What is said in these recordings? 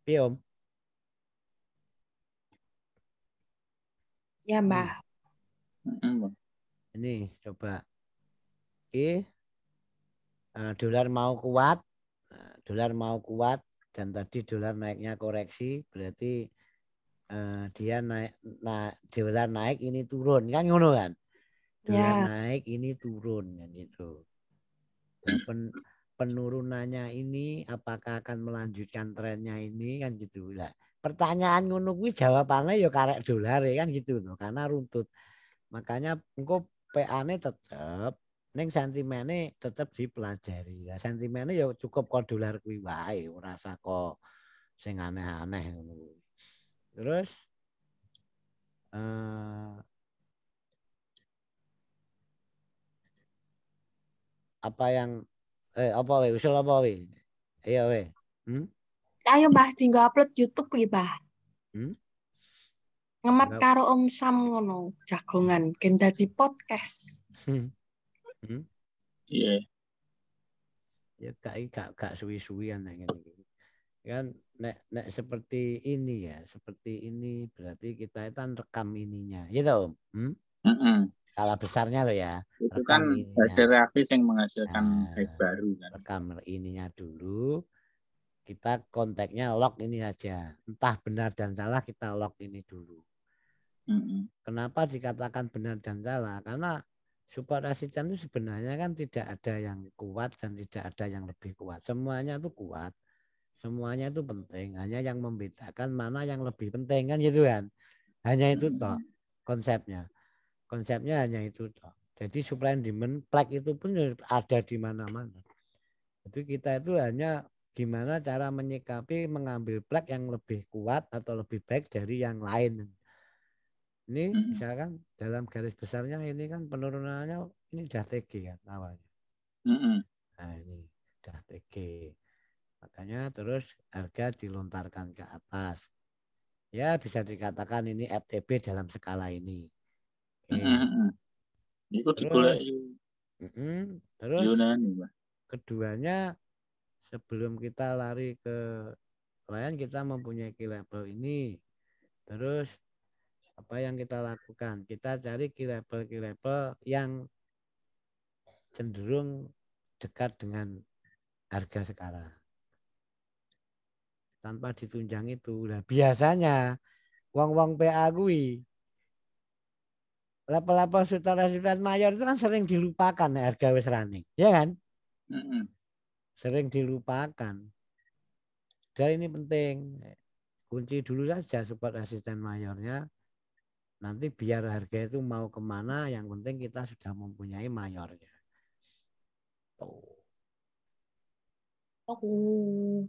Piye, Om? Ya, Mbak. Ini coba. Oke. Dolar mau kuat. Dolar mau kuat. Dan tadi dolar naiknya koreksi. Berarti dia dolar naik ini turun. Kan ngono kan? Dolar Ya, naik ini turun. Kan gitu. Nah, penurunannya ini apakah akan melanjutkan trennya ini kan gitu lah. Pertanyaan ngono kuwi jawabannya ya karek dolar ya kan gitu loh karena runtut. Makanya engko PA-ne tetep ning sentimene tetep dipelajari. Lah sentimene ya cukup kok dolar kuwi wae ora usah kok sing aneh-aneh ngono kuwi. Terus eh, apa yang apa we usul apa we? Iya we. Hmm? ayo Mbah tinggal upload YouTube iki, Mbah. Hmm? Ngemap Tinggal karo Om Sam ngono, jagongan gen dadi podcast. hmm. Hmm? Iya. Ya gak suwi-suwian nek ngene iki. Kan nek seperti ini ya, seperti ini berarti kita itu kan rekam ininya. Gitu, Om. Hmm? Skala besarnya loh ya, Itu kan rekam hasil ininya. reaksi yang menghasilkan baik Nah, baru kan. rekam ininya dulu. Kita konteksnya log ini aja. Entah benar dan salah kita log ini dulu. Kenapa dikatakan benar dan salah? Karena support resisten itu sebenarnya kan tidak ada yang kuat dan tidak ada yang lebih kuat. Semuanya itu kuat. Semuanya itu penting. Hanya yang membedakan mana yang lebih penting kan gitu kan. Hanya itu toh konsepnya. Konsepnya hanya itu toh. Jadi supply and demand flag itu pun ada di mana-mana. Jadi kita itu hanya gimana cara menyikapi mengambil flag yang lebih kuat atau lebih baik dari yang lain. Ini misalkan dalam garis besarnya ini kan penurunannya ini udah TG kan awalnya. Nah ini udah TG. Makanya terus harga dilontarkan ke atas. Ya bisa dikatakan ini FTB dalam skala ini. Itu digolek Terus, terus Yunani, Mbak. keduanya sebelum kita lari ke lain kita mempunyai key level ini. Terus apa yang kita lakukan? Kita cari key level yang cenderung dekat dengan harga sekarang. Tanpa ditunjang itu. Nah, biasanya wong-wong PA gue level-level sultan mayor itu kan sering dilupakan harga wis running. Ya kan? Sering dilupakan. Dan ini penting. Kunci dulu saja support resisten mayornya. Nanti biar harga itu mau kemana, yang penting kita sudah mempunyai mayornya. Tuh. Oh.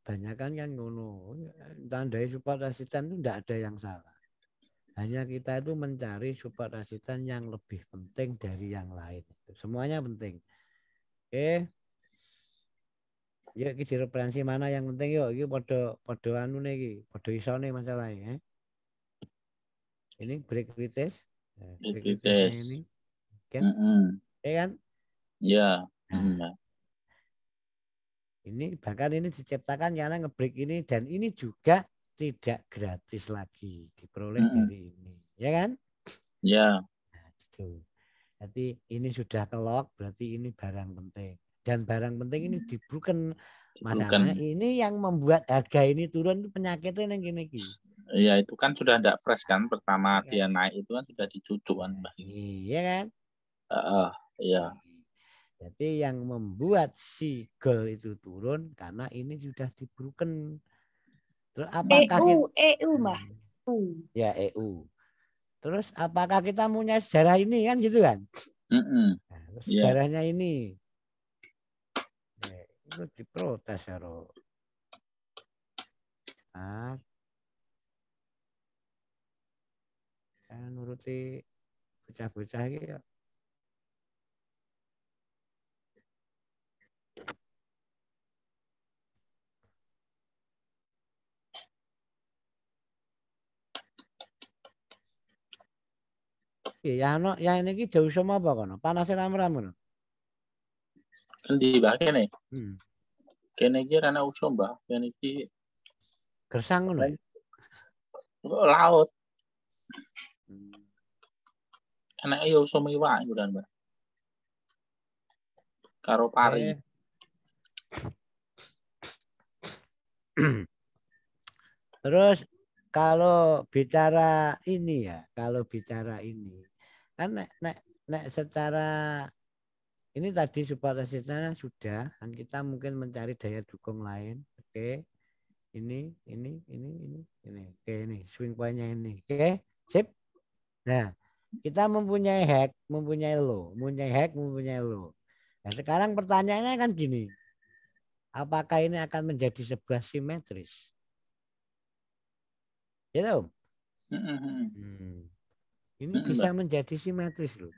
Kebanyakan kan ngono. Tandai support resisten itu tidak ada yang salah. Hanya kita itu mencari support resisten yang lebih penting dari yang lain. Semuanya penting. Oke. Yuk kita referensi mana yang penting yuk. Ini podo anu nih iki, podo isone masalahnya. Ini break retest. Break retestnya ini. Kan? Ya kan? Ya. Nah, ini bahkan ini diciptakan karena ngebreak ini dan ini juga tidak gratis lagi diperoleh dari ini, ya kan? Ya. Nah, gitu. Jadi ini sudah kelok, berarti ini barang penting. Dan barang penting ini dibruken. Masalahnya ini yang membuat harga ini turun itu penyakitnya yang gini. Ya itu kan sudah tidak fresh kan. Pertama dia naik itu kan sudah dicucuk kan. Iya kan? Iya. Jadi yang membuat si gold itu turun karena ini sudah dibruken. Terus apakah EU Mbah. Ya EU. Terus apakah kita punya sejarah ini kan gitu kan? Nah, sejarahnya ini. Itu diprotes ya Ro. Nuruti bocah-bocah iki ya. Ya no, ya ini ki jauh sama apa kono? Panasnya ram-ram kono. Di bagian nih. Kene iki ana usum, Mbah. Kene iki Gersang ngono. Laut. Enake ya usum iwak iku dan, Mbah. Karo pari. Terus kalau bicara ini ya, kan nek secara ini tadi support resistance sudah, kan kita mungkin mencari daya dukung lain. Oke. Ini. Oke, ini swing point-nya ini. Oke, sip. Nah, kita mempunyai high, mempunyai low. Nah, sekarang pertanyaannya kan gini. Apakah ini akan menjadi sebuah simetris? Gitu. Ini bisa menjadi simetris loh.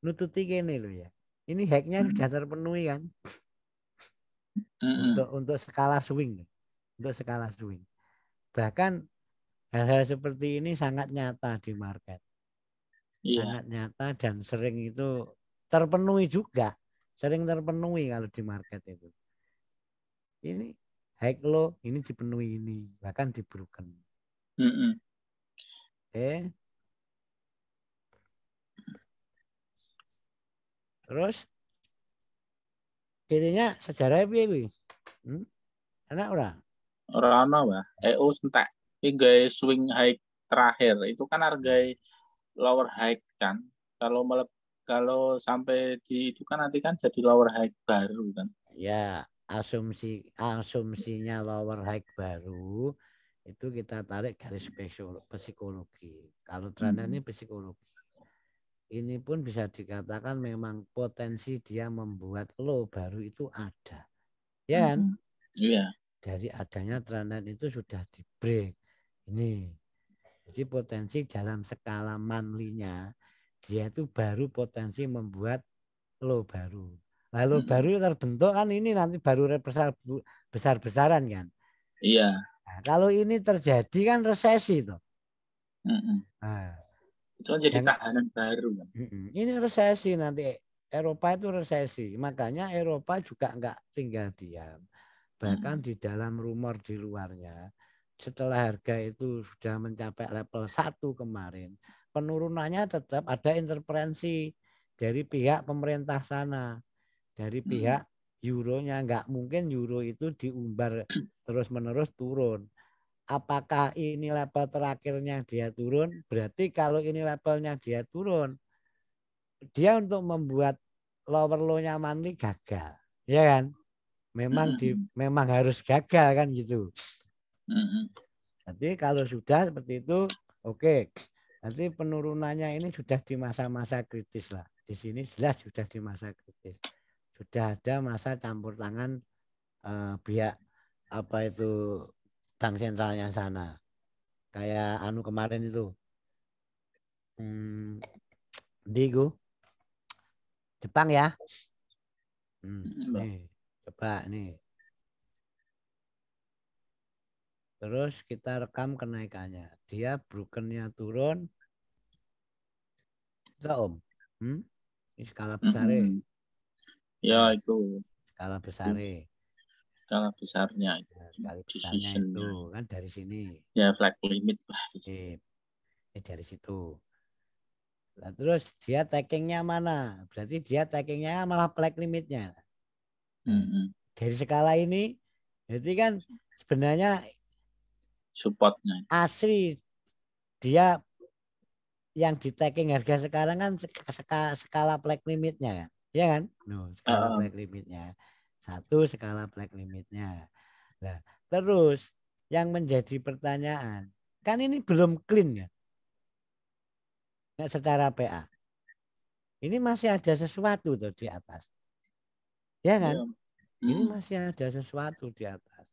Nututi gini loh ya. Ini hacknya sudah terpenuhi kan? Untuk skala swing. Bahkan hal-hal seperti ini sangat nyata di market. Sangat nyata dan sering itu terpenuhi juga. Sering terpenuhi kalau di market itu. Ini high low, ini dipenuhi ini. Bahkan di broken. Oke. Terus jadinya sejarah piye? Enak ora? Ora ana, Mbah. EO entek. Iki gawe swing high terakhir. Itu kan harga lower high kan. Kalau sampai di itu kan nanti kan jadi lower high baru kan. Ya, asumsinya lower high baru itu kita tarik garis psikologi. Kalau trennya ini psikologi. Ini pun bisa dikatakan memang potensi dia membuat low baru itu ada. Ya kan? Iya. Dari adanya trennya itu sudah di break. Ini. Jadi potensi dalam skala monthly-nya dia itu baru potensi membuat low baru. Lalu baru terbentuk kan ini nanti baru besar-besaran kan. Iya. Nah, kalau ini terjadi kan resesi tuh. Nah, itu kan jadi tahanan baru kan. Ini resesi nanti Eropa itu resesi. Makanya Eropa juga enggak tinggal diam. Bahkan di dalam rumor di luarnya setelah harga itu sudah mencapai level 1 kemarin, penurunannya tetap ada intervensi dari pihak pemerintah sana. Dari pihak euronya, nggak mungkin euro itu diumbar terus-menerus turun. Apakah ini level terakhirnya dia turun? Berarti kalau ini levelnya dia turun, dia untuk membuat lower low-nya monthly gagal. Ya kan? Memang harus gagal kan gitu. Jadi kalau sudah seperti itu, oke. Nanti penurunannya ini sudah di masa-masa kritis lah. Di sini jelas sudah di masa kritis. Sudah ada masa campur tangan pihak apa itu bank sentralnya sana. Kayak anu kemarin itu. Digo. Jepang ya. Nih, coba nih. Terus kita rekam kenaikannya. Dia brokennya turun. Itu Om. Ini skala besar. Ya itu. Skala besar. Skala besarnya itu. Skala besarnya itu kan dari sini. Ya flag limit lah. Ini dari situ. Nah, terus dia taggingnya mana? Berarti dia taggingnya malah flag limitnya. Dari skala ini, jadi kan sebenarnya supportnya asli dia yang di tagging harga sekarang kan skala flag limitnya kan, ya kan? Skala flag limitnya 1, skala flag limitnya. Nah, terus yang menjadi pertanyaan, kan ini belum clean ya? Nah, secara PA. Ini masih ada sesuatu tuh di atas. Ya kan? Ini masih ada sesuatu di atas.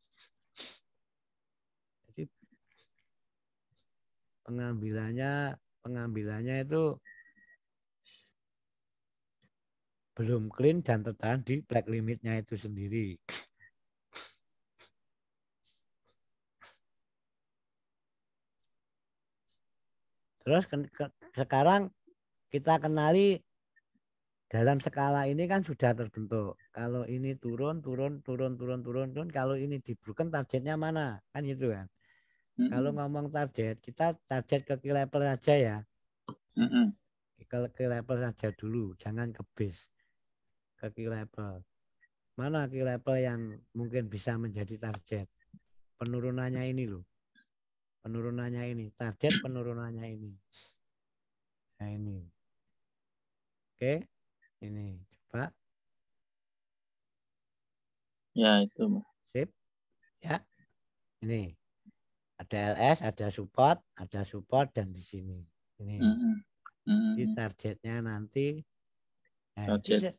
Jadi pengambilannya itu belum clean dan tertahan di black limitnya itu sendiri. Terus sekarang kita kenali dalam skala ini kan sudah terbentuk. Kalau ini turun. Kalau ini dibroken targetnya mana? Kan gitu kan. Kalau ngomong target, kita target ke key level aja ya. Ke level saja dulu, jangan ke base. Ke key level. Mana key level yang mungkin bisa menjadi target? Penurunannya ini loh. Penurunannya ini. Target penurunannya ini. Nah ini. Oke. Ini. Coba. Ya itu. Sip. Ya. Ini. Ada LS, ada support, dan di sini. Ini. Di targetnya nanti. Nah, Target.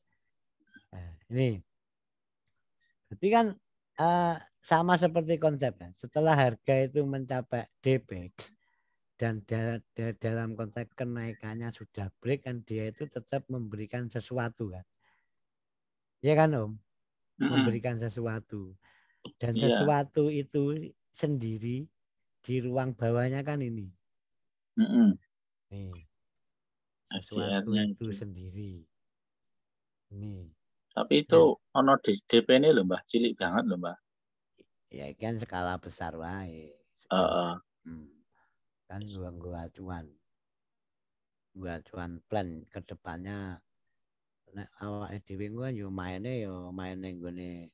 ini. Berarti kan sama seperti konsepnya. Setelah harga itu mencapai DP dan dalam konteks kenaikannya sudah break kan dia itu tetap memberikan sesuatu kan. Ya kan Om? Memberikan sesuatu. Dan sesuatu itu sendiri di ruang bawahnya kan ini. Nih. Sesuatu itu sendiri. Ini. Tapi itu ono DP ini loh Mbak, cilik banget loh Mbak. Ya kan skala besar wae. Kan gua acuan plan ke depannya. Nek awake dhewe ku yo main ning gone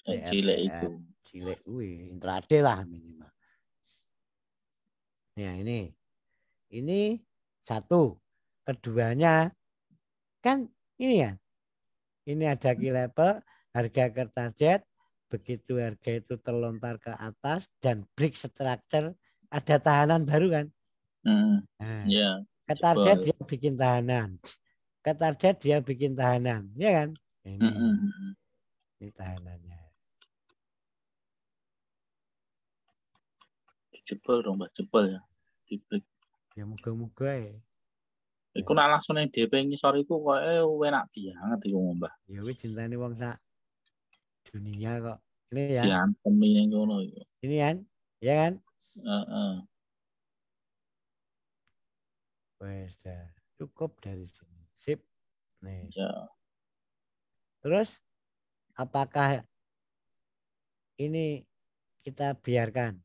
cilik itu. Cilik kuwi intraday lah minimal. Ya ini satu. Keduanya kan ini ya. Ini ada key level, harga ke target, begitu harga itu terlontar ke atas dan break structure ada tahanan baru kan. Nah, ke target dia bikin tahanan. Ke target dia bikin tahanan, ya kan? Ini tahanannya. Jebol dong Mbak, jebol ya. Dibreak. Ya moga-moga ya. Iku nak langsung yang DP ngisor iku kok enak banget iku Mbak. Ya wis cintane wong sak dunia kok. Ini ya. Diantem yang ngono iku. Ini kan? Ya kan? Wes cukup dari sini. Sip. Nih. Ya. Terus apakah ini kita biarkan?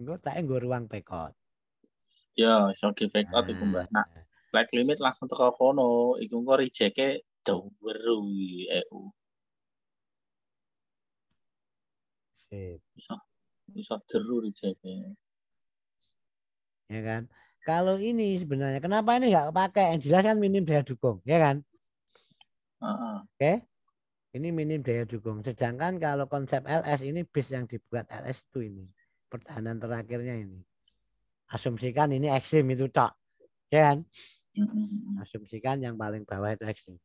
Enggak tak nggo ruang pekot. Ya, iso di pekot iku Mbak. Nah, black limit langsung teko kono, iku kok rejeke jauh EU. Sip. Bisa jeru rejeke. Ya kan? Kalau ini sebenarnya kenapa ini nggak pakai? Yang jelas kan minim daya dukung, ya kan? Oke. Ini minim daya dukung. Sedangkan kalau konsep LS ini base yang dibuat LS itu ini. Pertahanan terakhirnya ini. Asumsikan ini ekstrim itu tok. Ya kan? Asumsikan yang paling bawah itu ekstrim.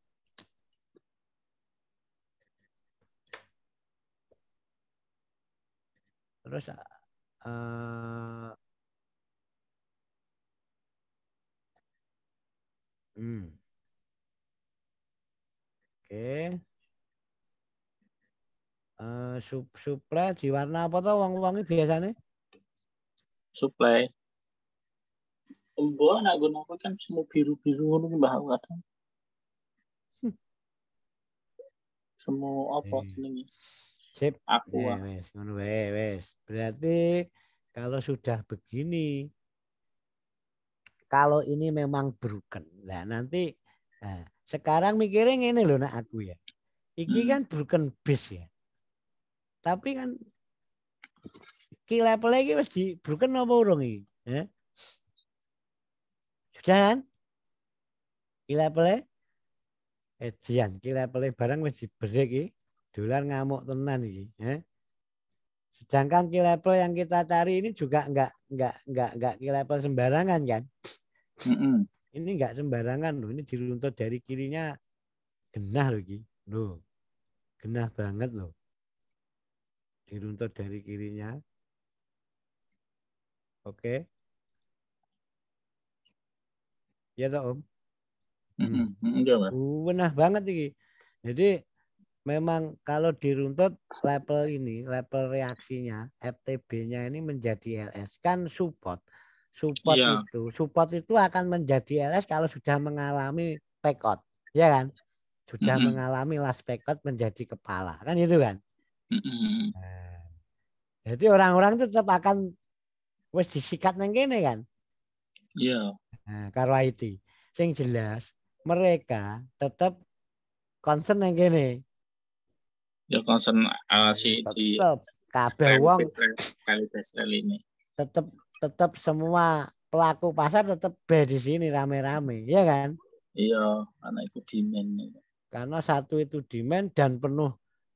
Terus Oke. Supply di warna apa tuh wong-wongi biasanya? Supply. Mbah nak guna kan semua biru-biru ngono Mbah kadang. Semua apa jenenge? Sip. Aku Wes, ngono wes. Berarti kalau sudah begini, kalau ini memang broken. Nah, nanti sekarang mikirin ini loh nak aku ya. Iki kan broken base ya. Tapi kan key level lagi mesti broken apa urung iki? Sudah kan? Key level Jian, key level barang mesti break iki. Dolar ngamuk tenan iki, Sedangkan key level yang kita cari ini juga enggak key level sembarangan kan? Ini enggak sembarangan loh. Ini diruntut dari kirinya genah loh iki. Loh. Genah banget loh. Diruntut dari kirinya. Oke. Ya toh Om. Genah banget iki. Jadi memang kalau diruntut level ini, level reaksinya, FTB-nya ini menjadi LS kan support. Iya. Support itu akan menjadi LS kalau sudah mengalami pekot, ya kan? Sudah mengalami last pekot menjadi kepala, kan itu kan? Nah, jadi orang-orang itu tetap akan wis disikat nang kene kan? Iya. Nah, karo IT. Sing jelas mereka tetap concern nang kene. Ya concern si di Tetap kabeh wong rally ini. tetap semua pelaku pasar tetap di sini rame-rame, ya kan? Iya, karena itu demand. Karena satu itu demand dan penuh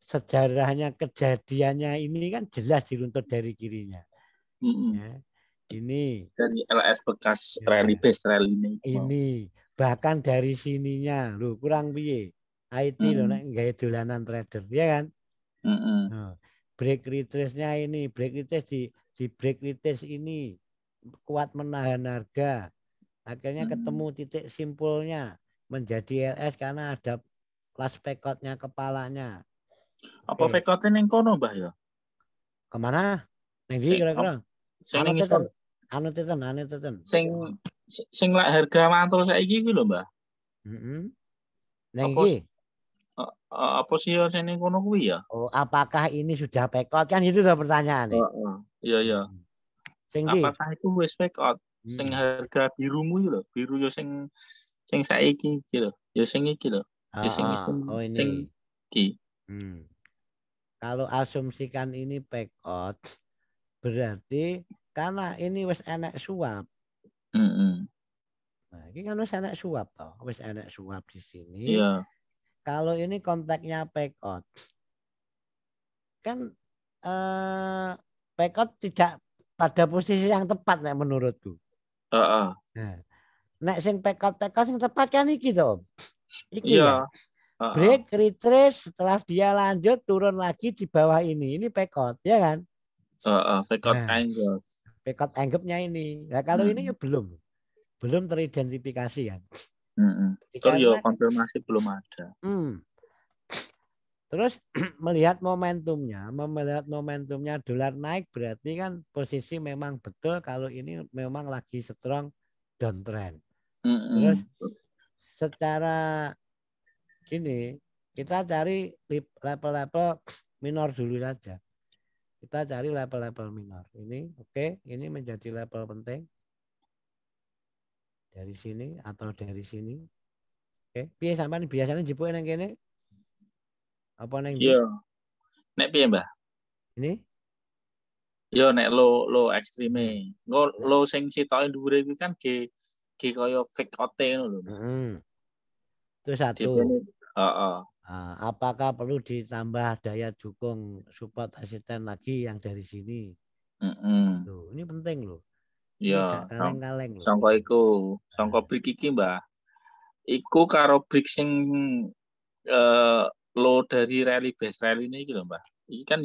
sejarahnya kejadiannya ini kan jelas diruntut dari kirinya. Ya. Ini dari LS bekas ya, rally base rally ini. Ini bahkan dari sininya loh kurang piye. IT loh nek gaya dolanan trader, ya kan? Nah, break retrace-nya ini, break retrace di break retrace ini kuat menahan harga. Akhirnya ketemu titik simpulnya menjadi LS karena ada last pekotnya kepalanya. Apa pekotnya yang kono, Mbah ya? Kemana? Neng di kira-kira? Anu teten. Sing lek harga mantul saiki kuwi lho, Mbah. Neng iki. Apa sih ya sing kono kuwi ya? Oh, apakah ini sudah pekot kan itu tuh pertanyaannya. Iya. Apakah itu wis pekot? Sing harga birumu iki lho, biru yo sing saiki iki lho. Ya sing iki lho. Ya sing ini. Iki. Kalau asumsikan ini pekot berarti karena ini wis enek suap. Nah, ini kan wis enek suap toh, wis enek suap di sini. Iya. Kalau ini konteksnya pekot, kan pekot tidak pada posisi yang tepat nek menurutku. Nah, nek sing pekot sing tepat kan iki toh. Iki ya. Break retrace setelah dia lanjut turun lagi di bawah ini pekot, ya kan? Pekot angle. Pekot anggapnya ini. Nah, kalau ini ya belum teridentifikasi kan. Karena konfirmasi belum ada. Terus melihat momentumnya dolar naik berarti kan posisi memang betul kalau ini memang lagi strong downtrend. Terus secara gini kita cari level-level minor dulu saja. Kita cari level-level minor. Ini oke, ini menjadi level penting. Dari sini atau dari sini. Oke, piye sampean biasanya jepuke nang kene? Apa nang ndi? Iya. Nek piye, Mbah? Ini? Yo nek lo ekstreme. Lo sing sitoke dhuwure kuwi kan G kaya fake OT ngono lho. Itu satu. Apakah perlu ditambah daya dukung support asisten lagi yang dari sini? Tuh, ini penting loh. Iya, kaleng-kaleng loh. Sangka iku, sangka break iki, Mbah. Iku karo break sing lo dari rally base rally ini iki lho, Mbah. Iki kan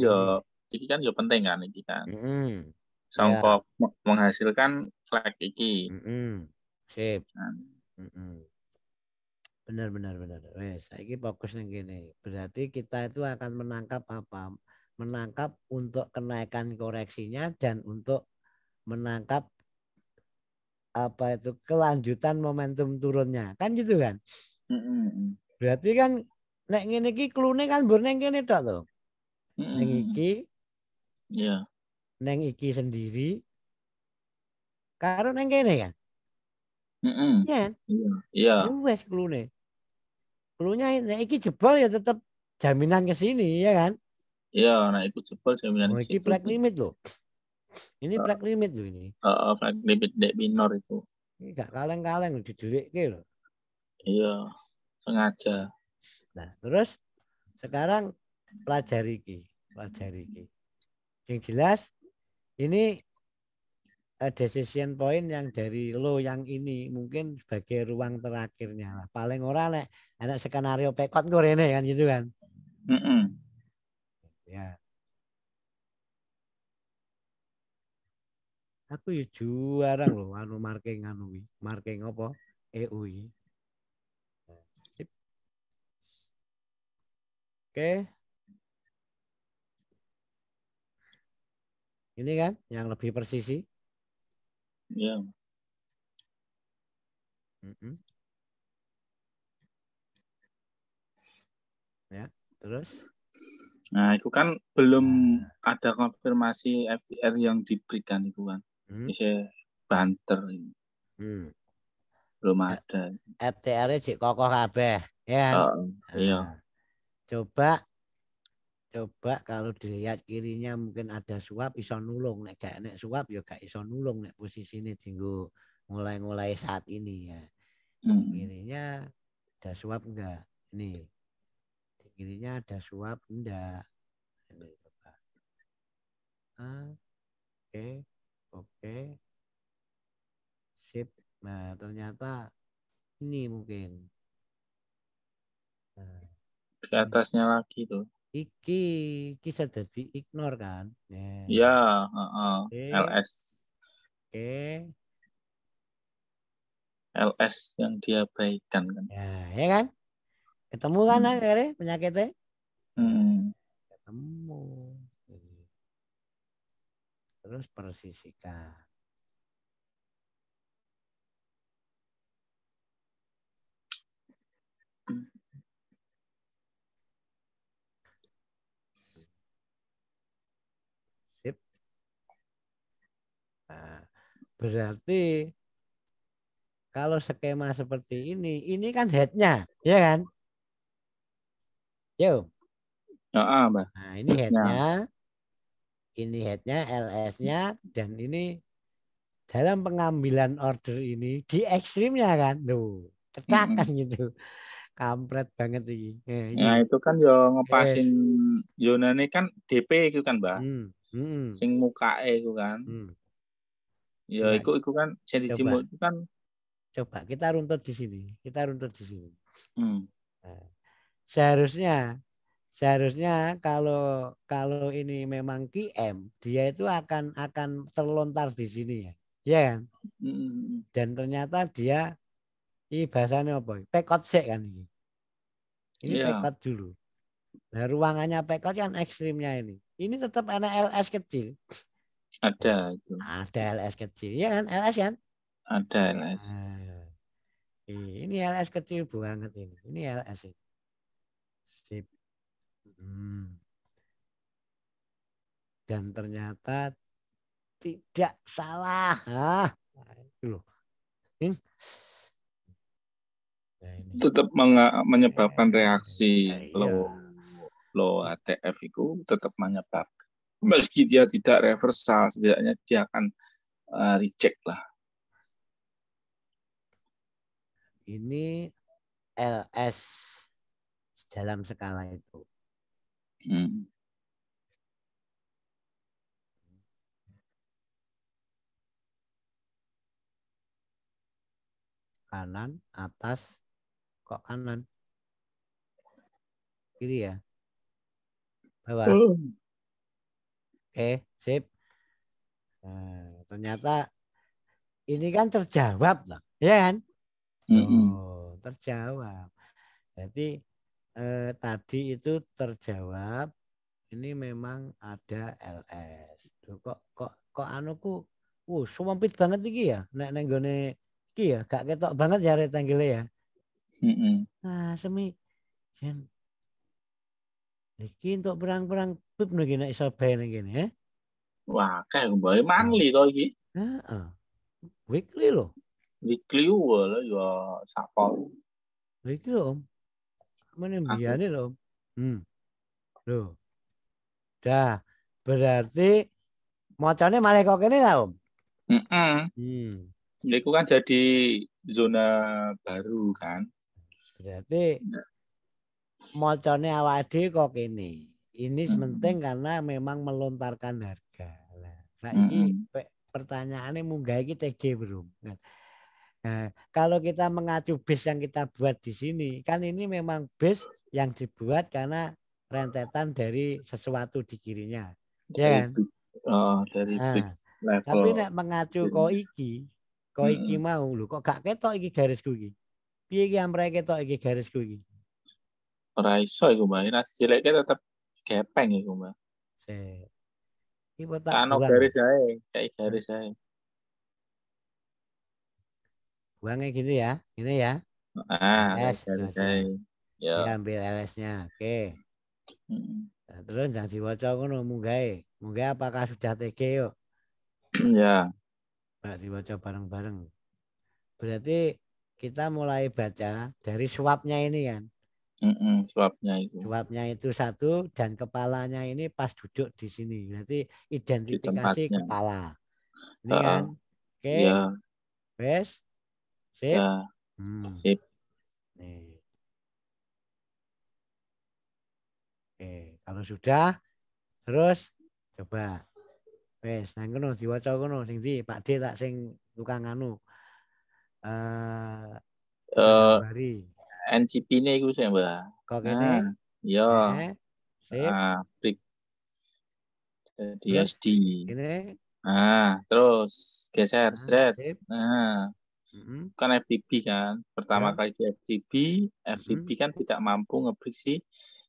yo penting kan iki kan. Sangka menghasilkan flag iki. Sip. Benar. Wes, saiki fokus ning kene. Berarti kita itu akan menangkap apa? Menangkap untuk kenaikan koreksinya dan untuk menangkap apa itu kelanjutan momentum turunnya. Kan gitu kan? Berarti kan nek ngene iki klune kan mbur ning kene tok to. Ning iki. Iya. Neng iki sendiri karo neng kene kan? Iya. Wes klune. Klunya nek iki jebol ya tetap jaminan ke sini ya kan? Iya, nah itu jebol jaminan iki flag limit loh. Ini flag limit loh ini. Flag limit dek minor itu. Ini gak kaleng-kaleng didelikke loh. Iya, sengaja. Nah, terus sekarang pelajari iki. Yang jelas ini decision point yang dari lo yang ini mungkin sebagai ruang terakhirnya lah. Paling ora nek enak skenario pekot gorene kan gitu kan. Ya. Aku ya jarang loh anu marking apa EU. Oke. Ini kan yang lebih persisi. Ya. Ya, terus. Nah, itu kan belum ada konfirmasi FTR yang diberikan itu kan. Bisa banter ini. Belum ada. FTR-nya cek kokoh kabeh, ya. Iya. Coba kalau dilihat kirinya mungkin ada suap iso nulung, nek gak nek suap ya gak iso nulung nek posisine dinggo mulai saat ini ya. Kirinya ada suap enggak? Ini. Di kirinya ada suap enggak? Ini coba. Oke. Sip. Nah, ternyata ini mungkin. Nah, di atasnya lagi tuh. Iki sudah di ignore kan? Iya, LS. Oke. LS yang diabaikan kan. Ya kan? Ketemu kan akhirnya penyakitnya? Ketemu. Terus persisikan. Sip. Nah, berarti kalau skema seperti ini kan headnya, ya kan? Yo. Mbak. Nah, ini headnya, LS-nya, dan ini dalam pengambilan order ini di ekstrimnya kan, tuh, cekakan gitu, kampret banget ini. Nah itu kan yo ngepasin Yunani kan DP itu kan, Mbak. Sing mukae itu kan. Ya itu kan jadi jimuk itu kan. Coba kita runtut di sini. Nah, seharusnya kalau ini memang QM, dia itu akan terlontar di sini ya. Ya kan? Dan ternyata dia ini bahasanya apa? Pekot sek kan ini. Ini pekot dulu. Nah, ruangannya pekot kan ekstrimnya ini. Ini tetap ada LS kecil. Ada itu. Ada LS kecil. Ya kan? LS kan? Ada LS. Nah, ini LS kecil banget ini. Ini LS ini. Sip. Dan ternyata tidak salah. Itu loh. Tetap menyebabkan reaksi low ATF itu tetap menyebabkan. Meski dia tidak reversal, setidaknya dia akan reject lah. Ini LS dalam skala itu. Kanan, atas, kok kanan? Kiri ya? Bawah. Oke, sip. Nah, ternyata ini kan terjawab lah, ya kan? Terjawab. Jadi tadi itu terjawab. Ini memang ada LS. Duh, kok anuku, sumpit banget iki ya. Nek nenggone iki ya, gak ketok banget ya rectangle ya. Nah, semi jen iki untuk perang-perang pip nek nek iso bae ning kene, ya. Wah, kayak bae manli to iki. Heeh. Weekly loh. Weekly lho ya sapol. Iki loh, Om. Mana biane loh. Loh. Dah, berarti macane malah kok kene ta, Om? Itu kan jadi zona baru kan. Berarti macane awake dhewe kok kene. Ini penting karena memang melontarkan harga. Nah, ini pertanyaannya munggah iki TG belum. Nah, kalau kita mengacu base yang kita buat di sini, kan ini memang base yang dibuat karena rentetan dari sesuatu di kirinya, ya kan? Dari level. Tapi nek mengacu koiki mau lho, kok gak ketok iki garisku iki. Piye iki amreke ketok iki garisku iki? Ora iso iku, Mbak. Nek cilik tetep gepeng iku, Mbak. Iki tak Kano buang. garis ae, kayak garis ae. Buangnya gini ya, ini ya. Kayak LS itu garis aja. ae. Ya. Dia ambil LS-nya. Oke. Nah, terus yang diwaca ngono munggahe. Munggahe apakah sudah TG yuk? Ya. Mbak diwaca bareng-bareng. Berarti kita mulai baca dari suapnya ini kan. Suapnya itu. Suapnya itu satu dan kepalanya ini pas duduk di sini. Berarti Di identifikasi tempatnya. kepala. Ini kan. Oke. Ya. Wes. Sip. Ya. Sip. Nih. Oke, kalau sudah terus coba wes nang kono diwaca kono sing ndi Pak D tak sing tukang anu tukang gambari NCP-ne iku sih, Mbak. kok kene ya. Sip. Klik jadi Terus SD. ini Terus geser straight. sip. Kan FTP kan. Pertama Ya. kali di FTP kan tidak mampu ngebreak si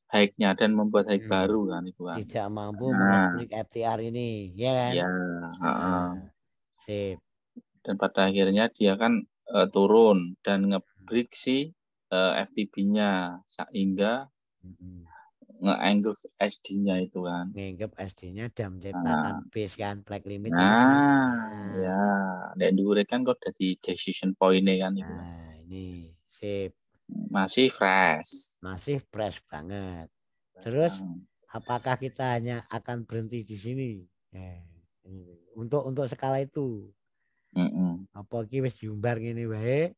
hike-nya dan membuat hike baru kan itu kan. Tidak mampu mengeklik FTR ini, ya kan? Ya. Sip. Dan pada akhirnya dia kan turun dan ngebreak si FTP-nya sehingga nge-angle SD-nya itu kan. Nganggep SD-nya jam ciptakan base kan, flag limit. Ya. Dan dulu kan kok jadi decision point-nya kan itu. Ini sip. Masih fresh. Masih fresh banget. Terus apakah kita hanya akan berhenti di sini? Untuk skala itu. Apa iki wis diumbar ngene wae?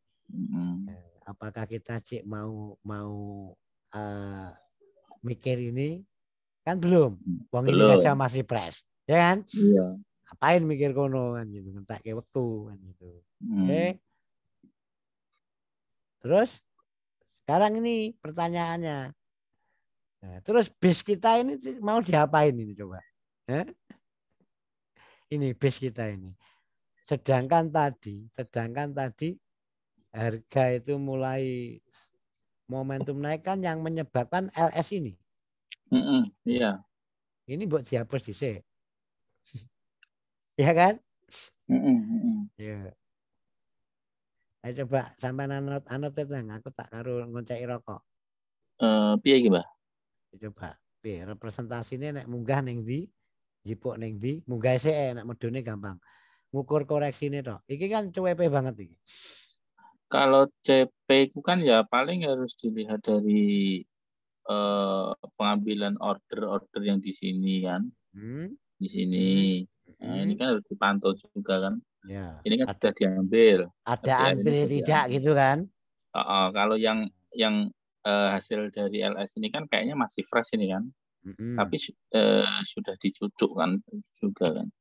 Apakah kita cik mau mikir ini? Kan belum. Wong ini saja masih fresh, ya kan? Iya. Ngapain mikir kono kan gitu, ngentekke wektu kan gitu. Oke. Terus sekarang ini pertanyaannya. Nah, terus base kita ini mau diapain ini coba? Ini base kita ini. Sedangkan tadi harga itu mulai momentum naik kan yang menyebabkan LS ini. Iya. Ini buat dihapus dhisik. Ya kan? Ya. Ayo coba sampai anot itu aku tak karo ngonceki rokok. Piye iki, Mbah? Coba. Piye representasinya nek munggah ning ndi? Jipuk ning ndi? Munggah sik nek medune gampang. Ngukur koreksine tok. Iki kan cuepe banget iki. Kalau CP itu kan ya paling harus dilihat dari pengambilan order yang di sini kan. Di sini. Nah, ini kan harus dipantau juga kan. Ya. Ini kan sudah diambil. Ada ambil tidak gitu kan? Kalau yang hasil dari LS ini kan kayaknya masih fresh ini kan. Tapi sudah dicucuk kan juga kan.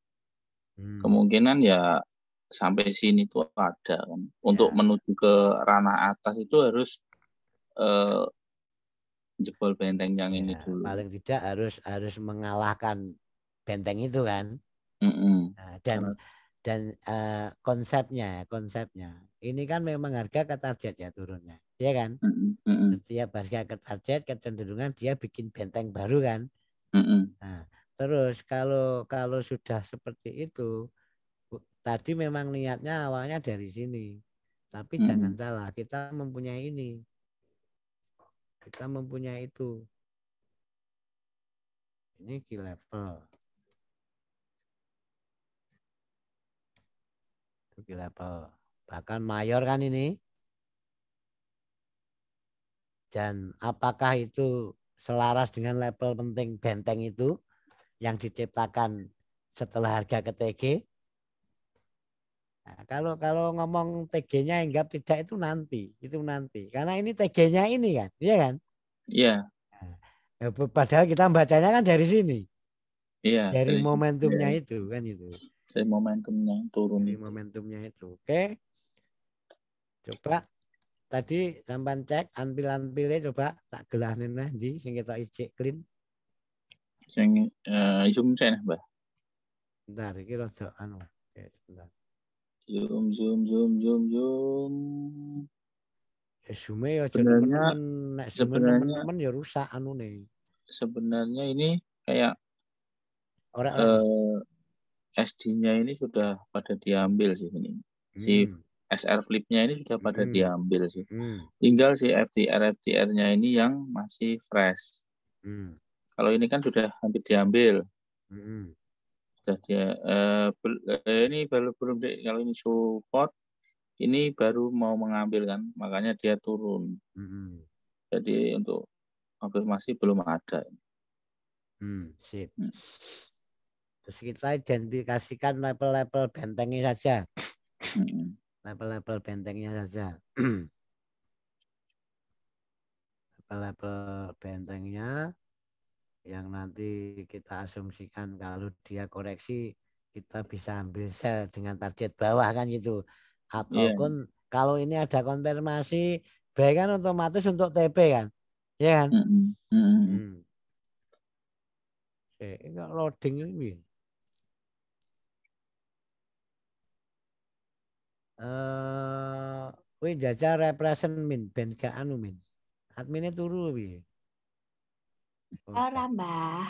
Kemungkinan ya sampai sini tuh ada kan. Untuk menuju ke ranah atas itu harus jebol benteng yang ini dulu. Paling tidak harus mengalahkan benteng itu kan. Dan konsepnya ini kan memang harga ke target ya turunnya, ya kan? Setiap harga ke target kecenderungan dia bikin benteng baru kan. Nah, terus kalau sudah seperti itu, tadi memang niatnya awalnya dari sini, tapi jangan salah, kita mempunyai ini, kita mempunyai itu, ini key level. Level bahkan mayor kan ini, dan apakah itu selaras dengan level penting benteng itu yang diciptakan setelah harga ke TG? Nah, kalau ngomong TG-nya enggak tidak itu nanti karena ini TG-nya ini kan, iya kan? Iya. Nah, padahal kita bacanya kan dari sini. Iya. Dari momentumnya itu kan itu. Dari momentumnya turun. Dari momentumnya itu. Oke. Coba tadi sampean cek anpil-anpile coba tak gelahin ndi sing ketok ijik clean. Sing zoom saya Mbah. Bentar iki rada anu. Oke, sebentar. Zoom. zoom ya Sebenarnya nek zoom temen-temen ya rusak nih. Sebenarnya ini kayak orang SD-nya ini sudah pada diambil sih ini. Si SR Flip-nya ini sudah pada diambil sih. Tinggal si FTR-nya ini yang masih fresh. Kalau ini kan sudah hampir diambil. Sudah dia ini belum kalau ini support ini baru mau mengambil kan, makanya dia turun. Jadi untuk konfirmasi belum ada. Sip. Terus kita identifikasikan level-level bentengnya saja. Level-level bentengnya saja. Level-level bentengnya yang nanti kita asumsikan kalau dia koreksi kita bisa ambil sell dengan target bawah kan gitu. Ataupun kalau ini ada konfirmasi baik kan otomatis untuk TP kan. Ya kan? Ini loading ini. Wih jajah represent min ben gak anu min. Adminnya turu piye? Ora, Mbah.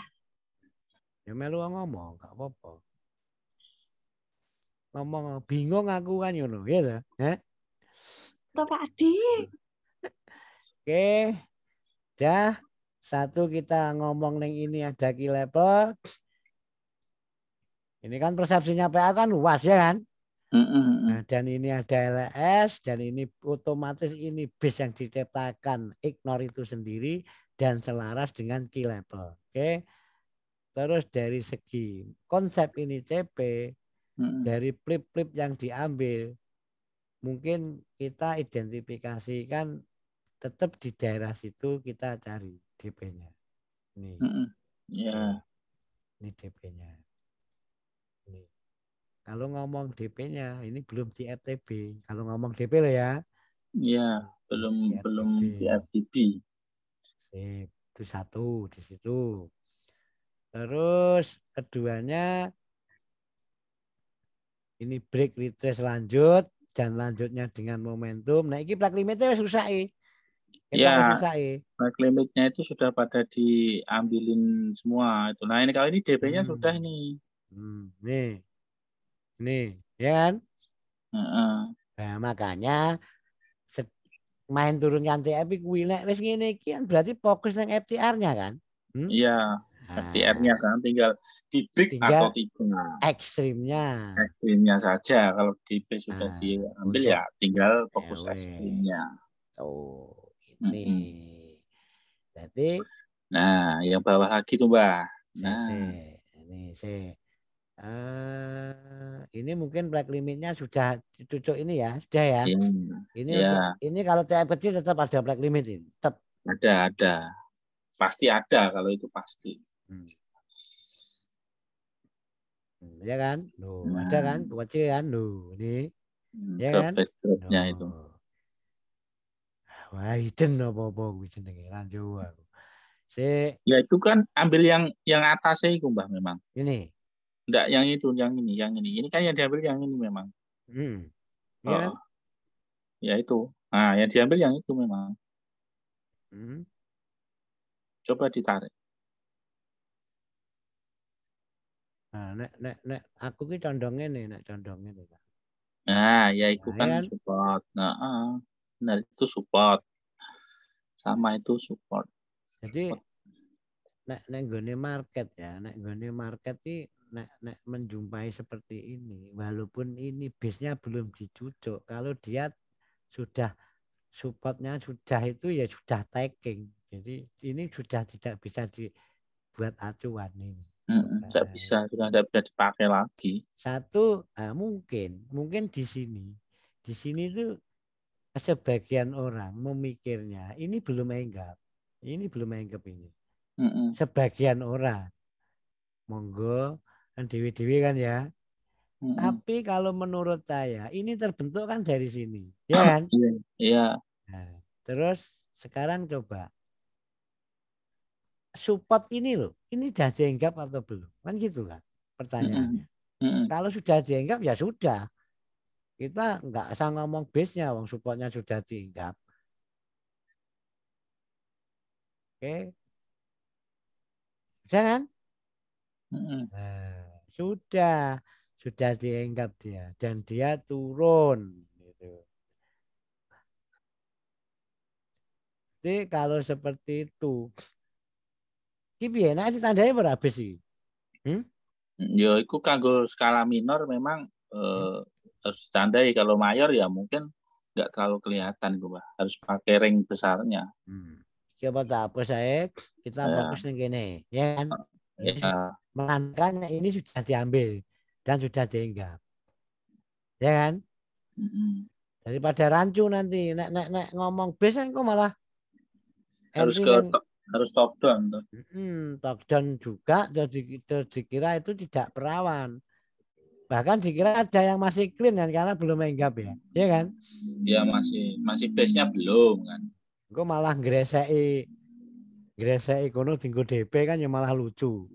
Ya melu ngomong, gak apa-apa. Ngomong bingung aku kan ngono, ya ta? Tuh Pak Adi. Oke. Dah. Satu kita ngomong neng ini ada key level. Ini kan persepsinya PA kan luas ya kan? Nah, dan ini ada LS dan ini otomatis ini base yang diciptakan ignore itu sendiri dan selaras dengan key level. Oke. Terus dari segi konsep ini CP dari flip-flip yang diambil mungkin kita identifikasikan tetap di daerah situ kita cari DP-nya. Nih. Ini DP-nya. Nih. Kalau ngomong DP-nya ini belum di FTB. Kalau ngomong DP loh ya. Iya, belum di FTB. Itu satu di situ. Terus keduanya ini break retrace lanjut dan lanjutnya dengan momentum. Nah, ini black limitnya susah Ya, black limitnya itu sudah pada diambilin semua itu. Nah, ini kali ini DP-nya sudah ini. Nih, ya kan? Nah, makanya main turunkan TP kuwi nek wis ngene iki kan berarti fokus nang FTR-nya kan? Iya, FTR-nya kan tinggal di break atau tidak. Ekstrimnya saja. Kalau DP sudah diambil ya tinggal fokus ekstrimnya. Oh, ini. Jadi nah, yang bawah lagi tuh, Mbak. Nah, ini mungkin black limitnya sudah cucuk ini ya, sudah ya. Ini untuk ini kalau TF kecil tetap ada black limit ini, tetap. Ada. Pasti ada kalau itu pasti. Ya kan? Ada kan? Kecil kan? Ini. Ya kan? Strip-nya itu. Wah, hidden apa-apa kuwi jenenge ranjau aku. Ya itu kan ambil yang atasnya itu, Mbah, memang. Ini. Enggak, yang itu, yang ini. Ini kan yang diambil yang ini memang. Ya. Ya itu. Nah, yang diambil yang itu memang. Coba ditarik. Nah, nek aku ki condongnya nih, nek condongnya nih. Nah, ya itu kan support. Nah, itu support. Sama itu support. Jadi nek nggone market ya, nek nggone market iki nek menjumpai seperti ini, walaupun ini base-nya belum dicucuk, kalau dia sudah supportnya sudah itu ya sudah tagging. Jadi ini sudah tidak bisa dibuat acuan ini. Tidak bisa, sudah tidak bisa dipakai lagi. Satu, mungkin di sini tuh sebagian orang memikirnya ini belum enggap, ini. Sebagian orang, monggo kan dewi-dewi kan ya. Tapi kalau menurut saya ini terbentuk kan dari sini, ya kan? Iya. Nah, terus sekarang coba support ini loh, ini sudah dienggap atau belum? Kan gitu kan pertanyaannya. Kalau sudah dienggap ya sudah. Kita nggak usah ngomong base-nya, wong supportnya sudah dienggap. Oke. Jangan. Mm-mm. Sudah dienggap dia dan dia turun gitu. Jadi kalau seperti itu, ini enak ditandai berapa sih? Ya, itu kanggo skala minor memang harus ditandai. Kalau mayor ya mungkin nggak terlalu kelihatan, gue harus pakai ring besarnya. Coba tak apa saya kita Ya, fokus nih gini, ya kan? Ini ya, menandakan ini sudah diambil dan sudah dienggap, ya kan? mm-mm. Daripada rancu nanti, nek ngomong biasanya kok malah harus entry ke yang harus top down tuh. Talkdown juga jadi dikira itu tidak perawan. Bahkan dikira ada yang masih clean kan karena belum menggap ya. Iya kan? Ya masih base-nya belum kan. Gue malah greseki kono tinggal DP kan ya malah lucu.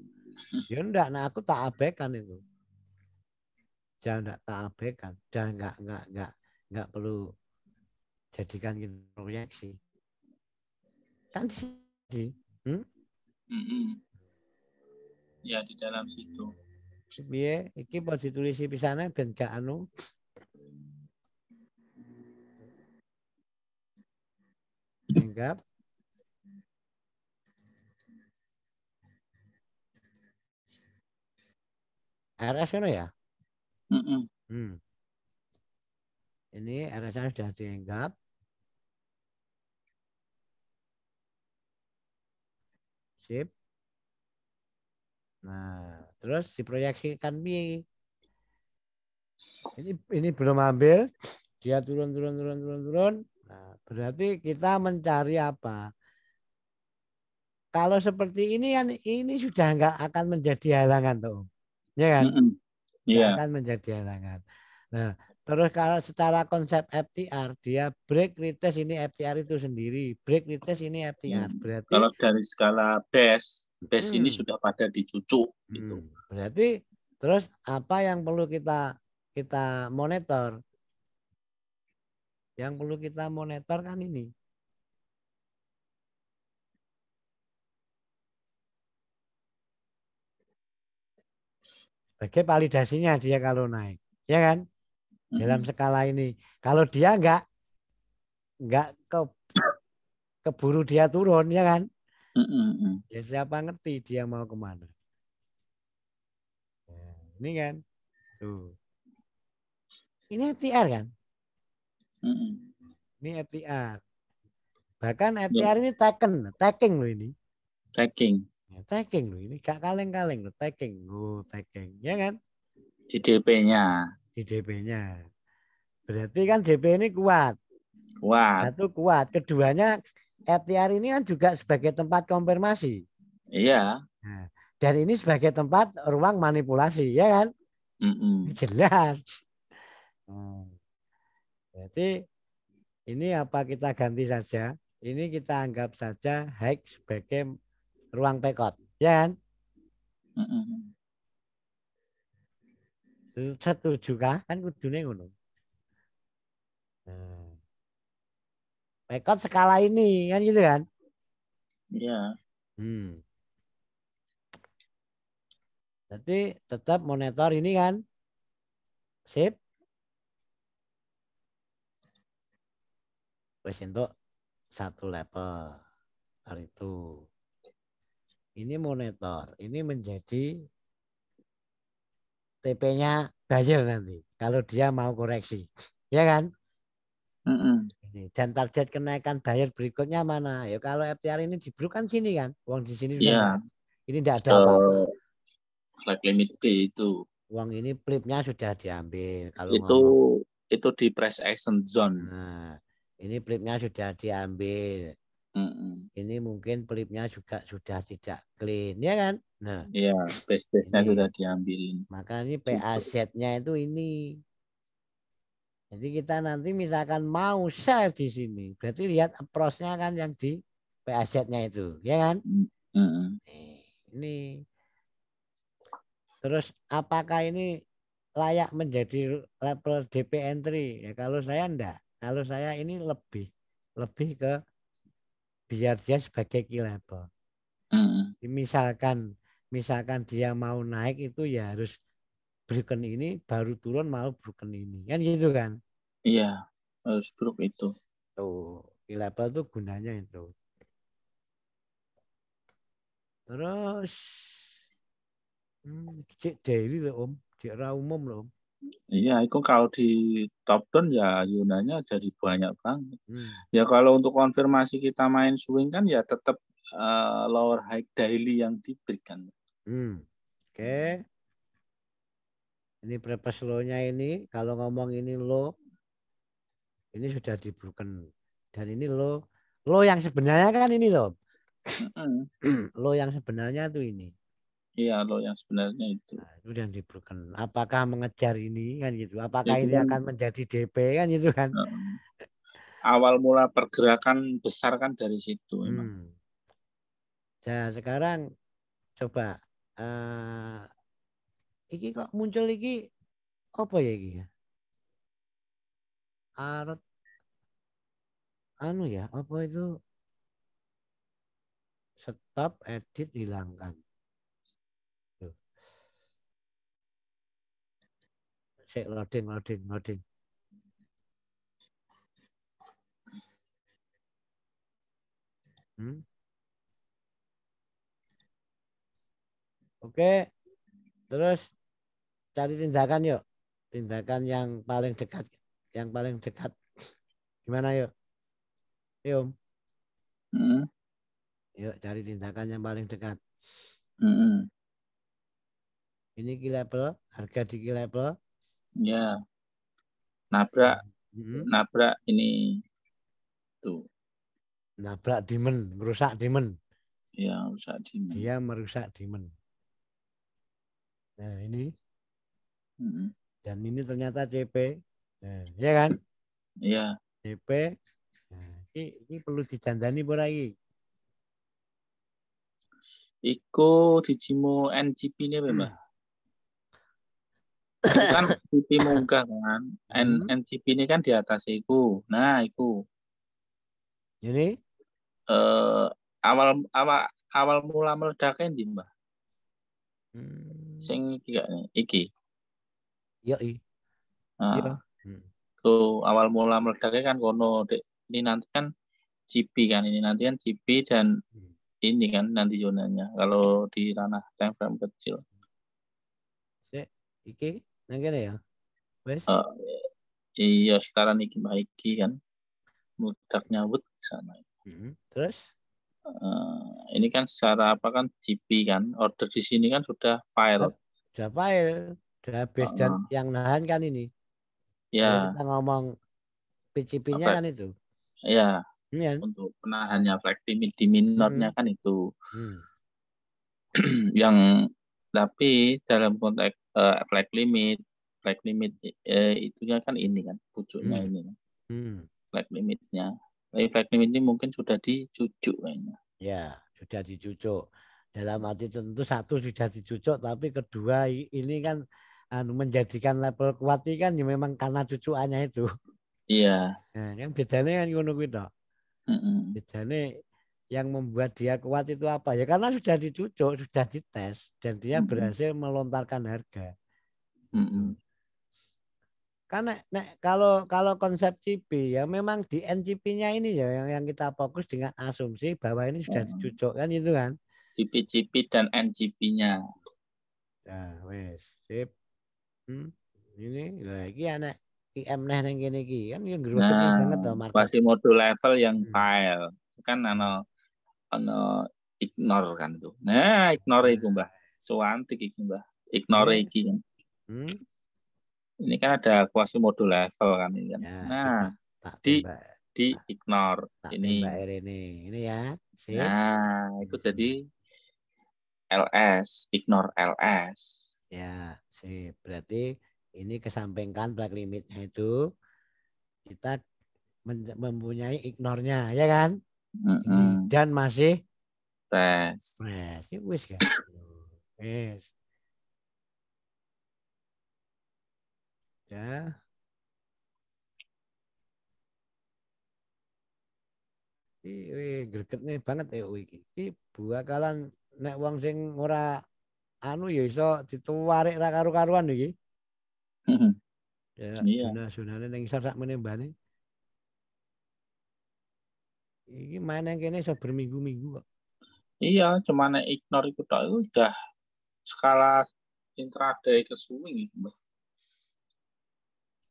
Ya enggak, nah aku tak abaikan itu. Jangan enggak tak abaikan. Jangan enggak perlu jadikan gitu proyeksi. Kan sih. Mm-mm. Ya di dalam situ. Piye iki mau ditulisi pisane ben gak anu. Enggak. RS kan ya? Mm-mm. Ini RS sudah dienggap. Sip. Nah, terus diproyeksikan piye? Ini belum ambil, dia turun. Nah, berarti kita mencari apa? Kalau seperti ini kan ini sudah nggak akan menjadi halangan tuh, ya kan? Mm-mm. Nggak Iya. akan menjadi halangan. Nah, terus kalau secara konsep FTR dia break retest ini FTR itu sendiri, break retest ini FTR. Berarti Kalau dari skala base ini hmm, sudah pada dicucuk gitu. berarti terus apa yang perlu kita kita monitor? Yang perlu kita monitor kan ini. Sebagai validasinya dia kalau naik. Ya kan? Dalam Mm-mm. skala ini. Kalau dia nggak keburu dia turun, ya kan? Mm-mm. Ya siapa ngerti dia mau kemana. Nah, ini kan. Tuh. Ini FTR kan? Mm-mm. Ini FTR. Bahkan Ya, FTR ini tagging loh ini. tracking Ya, tagging loh ini. Gak kaleng-kaleng loh. Tagging. Oh, tagging. Ya kan? di DP-nya. Di DP-nya. Berarti kan DP ini kuat. Kuat. Satu kuat. Keduanya FTR ini kan juga sebagai tempat konfirmasi. Iya. Nah, dan ini sebagai tempat ruang manipulasi, ya kan? Mm-mm. Jelas. Berarti ini apa kita ganti saja? Ini kita anggap saja hack sebagai ruang pekot, ya kan? Mm-mm. Setuju kah? Kan kudune ngono. Pekot skala ini kan gitu kan? Iya. Hmm. Berarti tetap monitor ini kan? Sip. Wes untuk satu level hari itu. Ini monitor, ini menjadi TP-nya buyer nanti. Kalau dia mau koreksi, ya kan? Mm-mm. Dan target kenaikan buyer berikutnya mana? Ya kalau FTR ini diberikan sini kan, uang di sini sudah Iya. enggak. Ini tidak ada Ke apa-apa. flag limit B itu. Uang ini flipnya sudah diambil. Kalau Itu ngomong, itu di price action zone. nah ini flipnya sudah diambil. Mm-mm. Ini mungkin flipnya juga sudah tidak clean, ya kan? Nah, Iya, base-base-nya ini sudah diambilin. maka ini Situ. PAZ-nya itu ini. Jadi kita nanti misalkan mau share di sini, berarti lihat approach-nya kan yang di PAZ-nya itu, ya kan? Mm-mm. Ini terus apakah ini layak menjadi level DP entry? Ya kalau saya enggak. Kalau saya ini lebih ke biar dia sebagai key label. Misalkan dia mau naik itu ya harus broken ini baru turun mau broken ini kan gitu kan. Iya, harus broke itu. Tuh, key label tuh gunanya itu. Terus cek daily loh Om, cek umum loh Om. Iya, itu kalau di top down ya Yunanya jadi banyak banget. Ya kalau untuk konfirmasi kita main swing kan ya tetap lower high daily yang diberikan. Oke. Ini previous low-nya ini kalau ngomong ini low ini sudah di broken dan ini low yang sebenarnya kan ini loh. Low yang sebenarnya tuh ini. Iya, low yang sebenarnya itu. Nah, itu yang di broken. Apakah mengejar ini kan gitu? Apakah itu ini kan, akan menjadi DP kan gitu kan? Awal mula pergerakan besar kan dari situ memang. Nah, sekarang coba iki kok muncul iki apa ya iki ya? Anu ya, apa itu? Stop, edit, hilangkan. Tuh. Loading. Oke, terus cari tindakan yuk. Tindakan yang paling dekat. Gimana yuk? Yuk. Yuk cari tindakan yang paling dekat. Ini key level, harga di key level. Ya. Nabrak ini tuh. Nabrak demand, merusak demand. Ya, merusak demand. Dia merusak demand. Nah, ini. Dan ini ternyata CP. Nah, ya kan? Iya. CP. Nah, ini perlu dijandani pura iki. Iku dijimu NGP ini Mbak. Itu kan NGP munggah kan. NGP ini kan di atas iku. Nah, iku. Ini awal mula meledaknya ndi, Mbak? Sing iki gak nih? Iki. Iya, Nah, tuh awal mula meledaknya kan kono. Ini nanti kan GP kan. Ini nanti kan GP dan ini kan nanti zonanya. Kalau di ranah time frame kecil. Iki, nang kene ya. Wes. Iya, sekarang iki Mbak Iki kan. Meledaknya wut di sana. Terus? Ini kan secara apa kan GP kan. Order di sini kan sudah file. Sudah file. Sudah base dan yang nahan kan ini. Ya. Kalau kita ngomong PCP-nya kan itu. Ya. Untuk penahannya flag limit di minornya kan itu. Yang tapi dalam konteks flag limit itunya kan ini kan pucuknya ini kan. Flag limitnya. Tapi flag limit ini mungkin sudah dicucuk kayaknya. Ya, sudah dicucuk. Dalam arti tentu satu sudah dicucuk, tapi kedua ini kan menjadikan level kuat ini kan ya memang karena cucuannya itu. Iya. Nah, kan bedanya kan ngono kuwi tok. Bedanya yang membuat dia kuat itu apa? Ya karena sudah dicucuk, sudah dites dan dia berhasil melontarkan harga. Karena kalau konsep CP ya memang di NCP-nya ini ya yang kita fokus dengan asumsi bahwa ini sudah dicucuk kan itu kan. CP dan NCP-nya. Nah, wes, sip. Ini lagi anak IM neh nang kene iki kan yang growth-nya banget to market. Masih modul level yang file. Kan ano ignore kan tuh. Nah, ignore itu Mbah. Cuantik iki Mbah. Ignore iki kan. Ini kan ada kuasi modul level kan ini kan. Ya, nah, di ignore ini. Ini ya. Sip. Nah, itu jadi LS, ignore LS. Ya, sip. Berarti ini kesampingkan black limitnya itu kita mempunyai ignore-nya, ya kan? Dan masih fresh. Wis kan. Wis. Ya. Gregetne banget EO iki. Iki bakalan nek wong sing ora anu ya iso dituwarik ra karu-karuan iki. Ya, Iya. zona-zonane ning isor sak menembane. Iki main yang kene iso berminggu-minggu kok. Iya, cuma nek ignore itu tok itu udah skala intraday ke swing itu.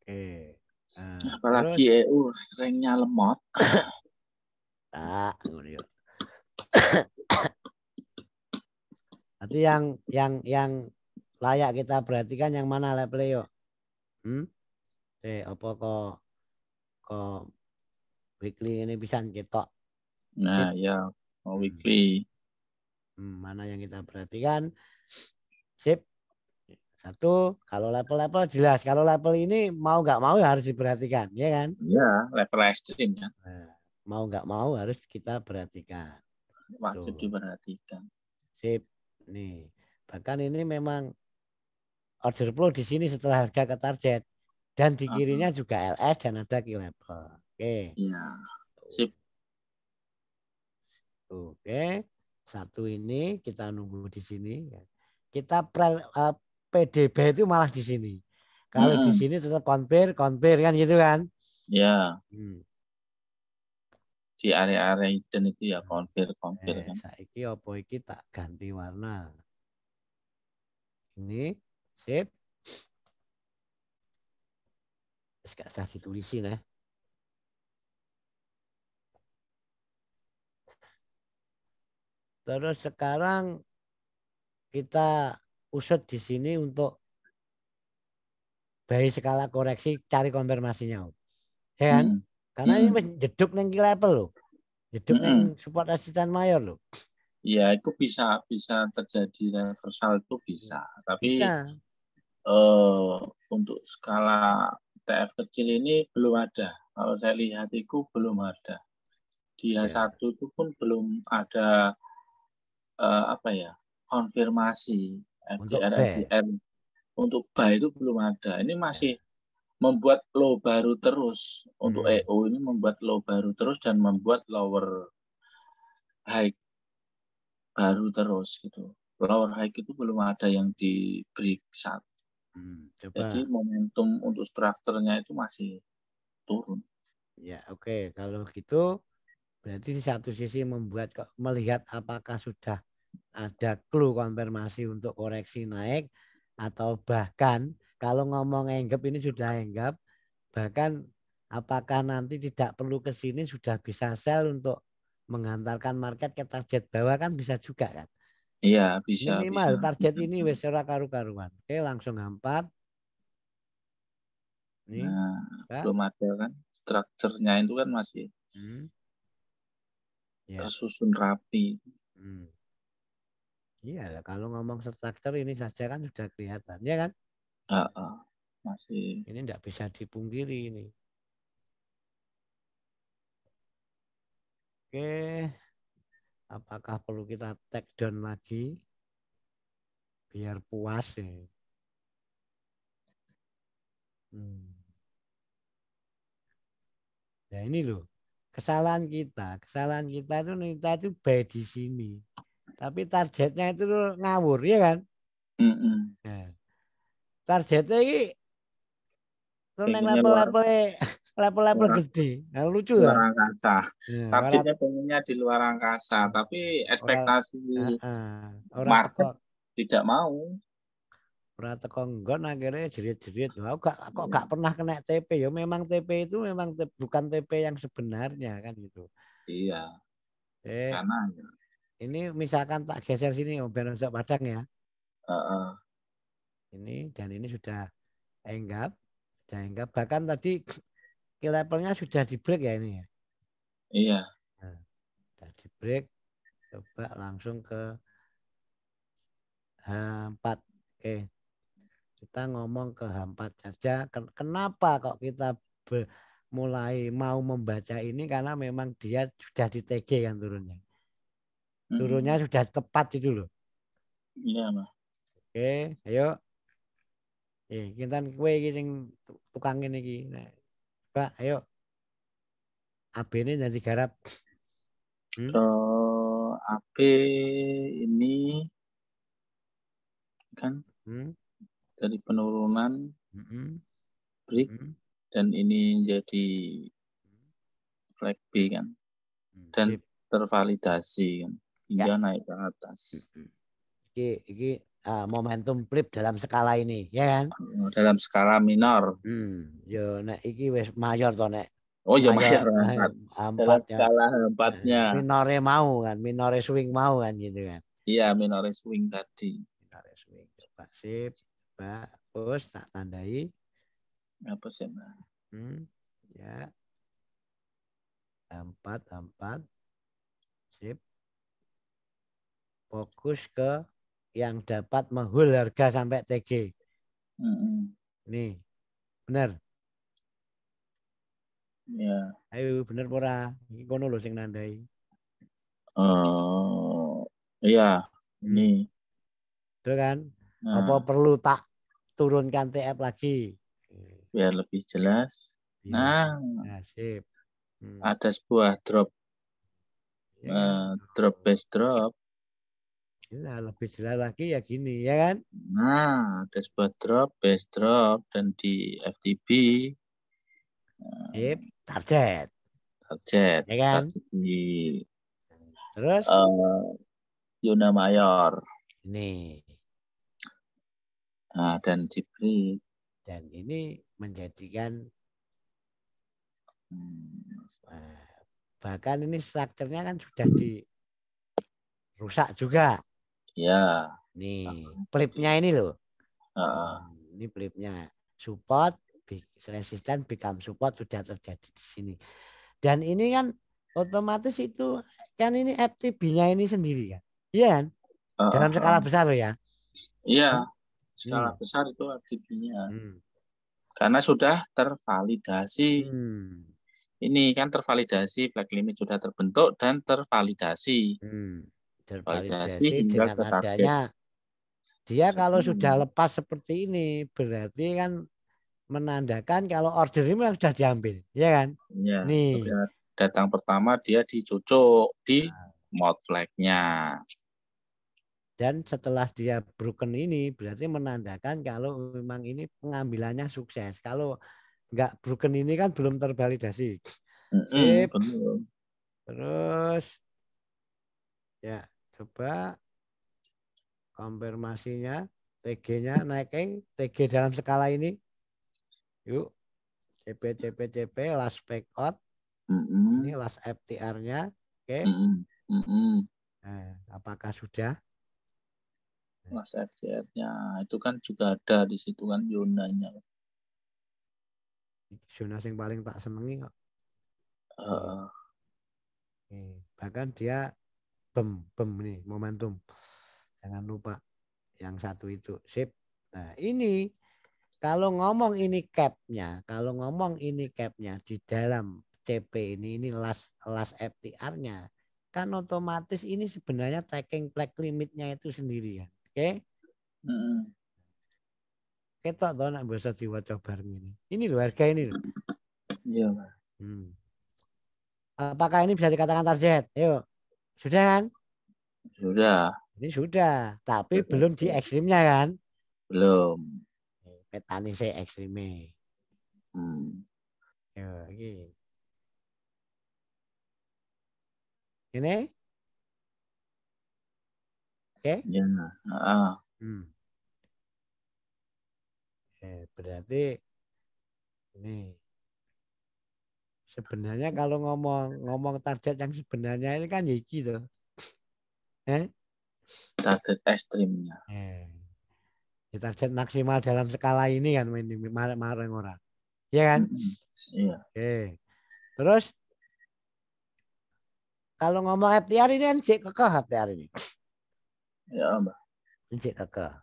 Oke. Nah, Apalagi terus EU ranknya lemot. tak ngono yo. Nanti yang layak kita perhatikan yang mana level yo. Apa kok weekly ini bisa ketok. Nah, Sip. ya weekly. Mana yang kita perhatikan? Sip. Satu, kalau level-level jelas. Kalau level ini mau nggak mau ya harus diperhatikan, ya kan? Iya, level ekstrim ya. Nah, mau nggak mau harus kita perhatikan. Wajib diperhatikan. Sip. Nih, bahkan ini memang order flow di sini setelah harga ke target. Dan di kirinya juga LS dan ada key level. Oke. Iya. Sip. Oke. Satu ini kita nunggu di sini. Kita PDB itu malah di sini. Kalau di sini tetap konfir kan gitu kan? Ya. Di area-area hidden itu ya konfir kan. Saiki opo iki tak ganti warna. Ini sip. Wis gak usah ditulisin ya. Terus sekarang kita usut di sini untuk bayi skala koreksi cari konfirmasinya. Ya kan? Karena ini jeduk neng level loh. Jeduk neng support resisten mayor loh. Iya, itu bisa terjadi reversal itu bisa. Tapi bisa. Untuk skala TF kecil ini belum ada. Kalau saya lihat itu belum ada. Di H1 itu pun belum ada konfirmasi FDR FDR untuk buy itu belum ada. Ini masih membuat low baru terus. Untuk EO ini membuat low baru terus dan membuat lower high baru terus gitu. Lower high itu belum ada yang di break saat. Jadi momentum untuk strukturnya itu masih turun. Ya oke. Kalau gitu berarti di satu sisi melihat apakah sudah ada clue konfirmasi untuk koreksi naik atau bahkan kalau ngomong enggap ini sudah enggap, bahkan apakah nanti tidak perlu ke sini sudah bisa sell untuk menghantarkan market ke target bawah kan bisa juga kan? Iya, bisa. Minimal target ini wis ora karu-karuan. Oke, langsung 4. Nah, belum ada kan strukturnya itu kan masih tersusun rapi. Iya, kalau ngomong struktur ini saja kan sudah kelihatan, ya kan? Masih. Ini tidak bisa dipungkiri ini. Oke, apakah perlu kita take down lagi biar puas ya? Nah ini loh, kesalahan kita itu buy di sini, tapi targetnya itu ngawur, ya kan? Nah, targetnya ini neng level gede. Nah, lucu luar kan? angkasa. Targetnya pengennya di luar angkasa, tapi ekspektasi market tidak mau. Ora teko nggon akhirnya jerit-jerit. Kok gak pernah kena TP ya? Memang TP itu memang bukan TP yang sebenarnya kan gitu. Iya. Karena ini misalkan tak geser sini biar bisa padang ya. Ini dan ini sudah enggap. Bahkan tadi levelnya sudah di break ya ini ya. Iya. Nah, sudah di break. Coba langsung ke H4. Oke. Kita ngomong ke H4 saja. Kenapa kok kita mulai mau membaca ini? Karena memang dia sudah di TG kan turunnya. Turunnya sudah tepat itu loh. Iya, Mas. Oke, ayo. Kita kue yang tukang ini. Nah, Pak, ayo. AB ini jadi garap. AB ini kan dari penurunan break dan ini jadi flag B kan, dan tervalidasi kan hingga naik ke atas. Iki momentum flip dalam skala ini, ya kan? Dalam skala minor. Yo nek iki wis mayor to nek. Oh ya mayor 4 dalam ya. skala 4-nya. Minore mau kan, minore swing mau kan gitu kan. Iya, minore swing tadi. Minore swing. Coba sip, coba terus tak tandai. Apa sih, Mbak? Ya. 4. Sip. Fokus ke yang dapat menghul harga sampai TG. Nih, bener. Ya. Ayo bener pura. Iki kono lho sing nandai. Iya, ini. Itu kan. Apa perlu tak turunkan TF lagi? Biar lebih jelas. Ya. Sip. Ada sebuah drop. Drop base drop. Nah, lebih jelas lagi ya gini, ya kan? Nah, ada sebuah drop, base drop, dan di FTB. Target. Ya kan? Di terus Yuna Mayor. Ini. Nah, dan di break. Dan ini menjadikan bahkan ini strukturnya kan sudah dirusak juga. Ya. Nih, flipnya ini loh. Ini flipnya. Support, resisten, become support sudah terjadi di sini. Dan ini kan otomatis itu kan ini FTB-nya ini sendiri kan. Iya kan? Dalam skala besar loh ya. Iya. Skala besar itu FTB-nya. Karena sudah tervalidasi. Ini kan tervalidasi, flag limit sudah terbentuk dan tervalidasi. Tervalidasi dengan adanya dia kalau sudah lepas seperti ini berarti kan menandakan kalau order ini sudah diambil, ya kan? Ya, nih datang pertama dia dicucuk di mode flag-nya. Dan setelah dia broken ini berarti menandakan kalau memang ini pengambilannya sukses. Kalau nggak broken ini kan belum tervalidasi. Sip. Terus ya coba konfirmasinya TG-nya naikin, TG dalam skala ini. Yuk. CP last back out. Ini last FTR-nya. Oke. Nah, apakah sudah? Last FTR-nya itu kan juga ada di situ kan zonanya. Zona yang paling tak senengi kok. Bahkan dia bem nih momentum. Jangan lupa yang satu itu. Sip. Nah, ini kalau ngomong ini cap-nya di dalam CP ini last FTR-nya kan otomatis ini sebenarnya taking flag limit-nya itu sendiri ya. Oke? Ketok toh nak bisa diwaca bareng ini. Ini loh harga ini loh. Iya, Apakah ini bisa dikatakan target? Yuk. Sudah kan? Sudah. Ini sudah, tapi belum di ekstrimnya kan? Belum. Petani saya ekstrimnya. Ini? Oke? Ya. Berarti ini sebenarnya kalau ngomong target yang sebenarnya ini kan iki tuh. Target ekstrimnya. Target maksimal dalam skala ini kan mareng orang. Iya kan? Iya. Oke. Terus kalau ngomong FTR ini kan cek kekeh FTR ini. Ya, Mbak. Cek kekeh.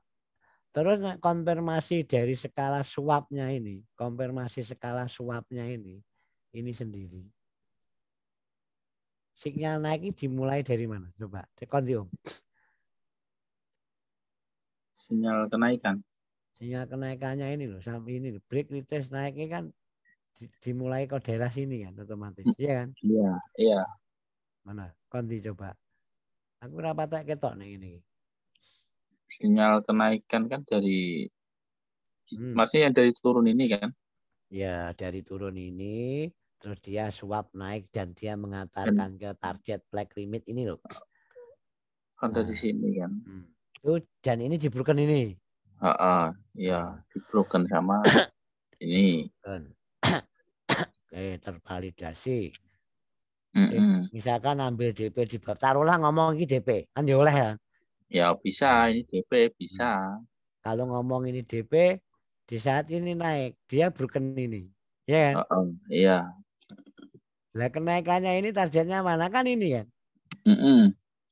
Terus konfirmasi dari skala swapnya ini, ini sendiri. Sinyal naik dimulai dari mana? Coba, Kondium. Sinyal kenaikan. Sinyal kenaikannya ini loh, sampai ini loh. Break retest naiknya kan dimulai ke daerah sini kan otomatis, iya kan? Iya, iya. Mana? Konti coba. Aku rapat ketok nih ini. Sinyal kenaikan kan dari maksudnya dari turun ini kan? Ya, dari turun ini terus dia swap naik dan dia mengantarkan ke target black limit ini loh. Kan dari sini kan. Itu dan ini di broken ini. Ya, di broken sama ini. Oke, tervalidasi. Mm-mm. Misalkan ambil DP di bawah, taruhlah ngomong ini DP, kan ya oleh ya. Ya bisa, ini DP bisa. Kalau ngomong ini DP, di saat ini naik, dia broken ini. Ya kan? Iya. Lah kenaikannya ini targetnya mana kan ini kan?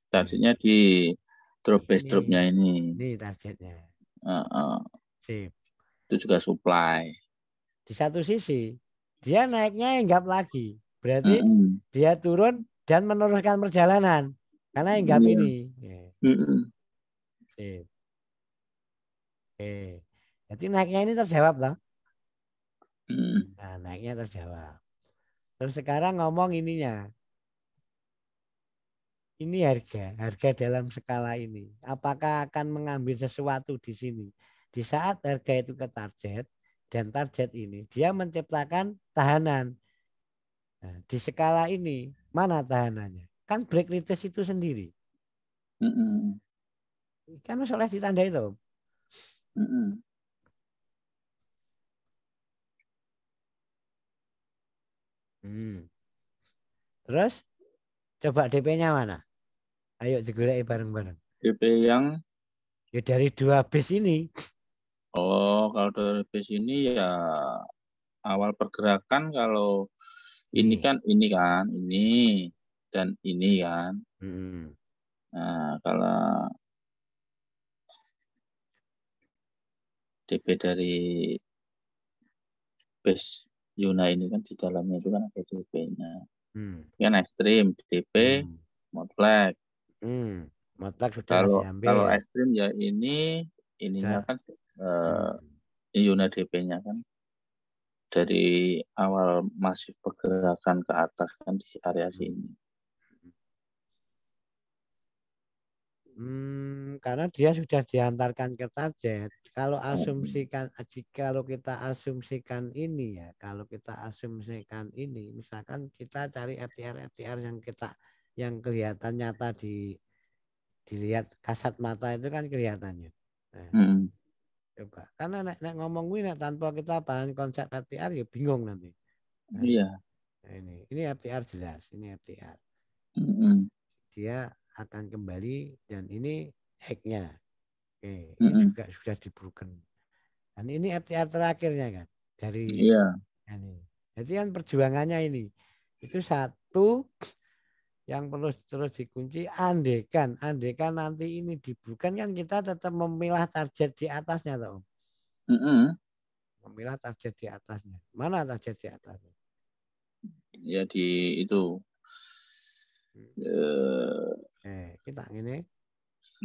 Targetnya di drop base dropnya ini. Ini targetnya. Sip. Itu juga supply. Di satu sisi, dia naiknya enggap lagi. Berarti dia turun dan meneruskan perjalanan. Karena enggap ini. Sip. Oke. Jadi naiknya ini terjawab loh. Nah, naiknya terjawab. Terus sekarang ngomong ininya. Ini harga dalam skala ini. Apakah akan mengambil sesuatu di sini? Di saat harga itu ke target dan target ini, dia menciptakan tahanan. Nah, di skala ini, mana tahanannya? Kan break retest itu sendiri. Kan oleh ditanda itu. Terus coba DP-nya mana? Ayo digoleki bareng-bareng. DP yang ya dari 2 base ini. Oh, kalau dari base ini ya awal pergerakan kalau ini kan ini dan ini kan. Nah, kalau DP dari base Yuna ini kan di dalamnya itu kan ada DP-nya. Kan ekstrim, DP, mutlak. Mutlak sudah diambil. Kalau ekstrim ya ininya kan Yuna DP-nya kan dari awal masih pergerakan ke atas kan di area sini. Karena dia sudah diantarkan ke target. Kalau kita asumsikan ini ya, misalkan kita cari FTR yang kelihatan nyata dilihat kasat mata itu kan kelihatannya. Nah, coba karena nek ngomong ini tanpa kita paham konsep FTR ya bingung nanti. Nah, iya. Ini FTR jelas, ini FTR. Dia akan kembali dan ini hacknya. Oke, ini juga sudah di broken. Dan ini FTR terakhirnya kan dari ini. Jadi kan perjuangannya ini itu satu yang perlu terus dikunci. Andekan nanti ini di broken kan kita tetap memilah target di atasnya toh. Memilah target di atasnya. Mana target di atasnya? Ya di itu. Kita ini.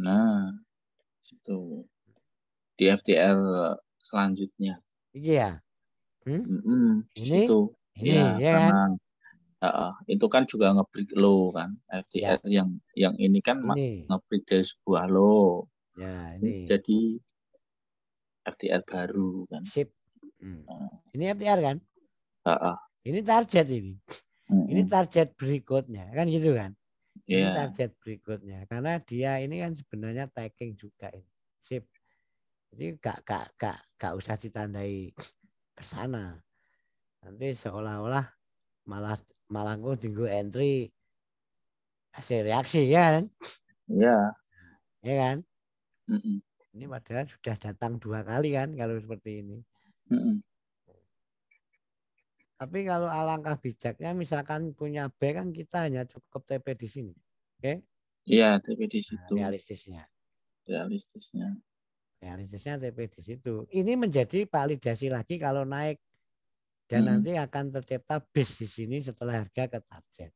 Nah, itu di FTR selanjutnya. Iya. Ini ya karena kan? Itu kan juga nge-break low kan FTR yang ini kan nge-break dari sebuah low. Ya, ini. Jadi FTR baru kan. Sip. Ini FTR kan? Ini target ini. Ini target berikutnya kan gitu kan? Ini target berikutnya karena dia ini kan sebenarnya tagging juga ini. Sip. Jadi gak usah ditandai ke sana. Nanti seolah-olah malah gue tinggal entry hasil reaksi ya kan? Iya. Ya kan? Ini padahal sudah datang 2 kali kan kalau seperti ini. Tapi kalau alangkah bijaknya misalkan punya B kan kita hanya cukup TP di sini. Oke? Iya, TP di situ. Realistisnya TP di situ. Ini menjadi validasi lagi kalau naik dan nanti akan tercipta base di sini setelah harga ke target.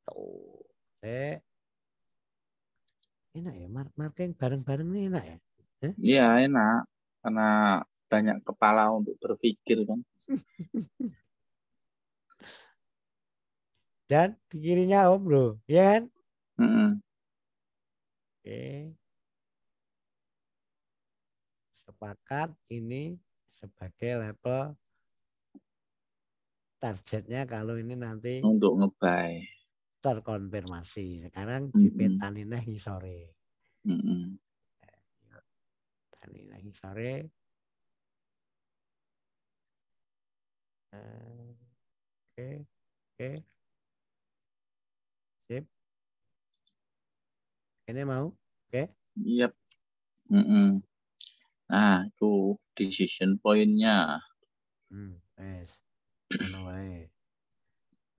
Tuh. Enak ya, marking bareng-bareng ini enak ya? Iya, enak. Karena banyak kepala untuk berpikir kan. Dan di kirinya Om bro, ya kan? Oke. Sepakat ini sebagai level targetnya kalau ini nanti untuk ngebuy terkonfirmasi. Sekarang dipetani lagi sore. Tani lagi sore. Oke, oke. Sip. Ini mau? Oke. Yep. Nah, itu decision point-nya. Wes. Ngono wae.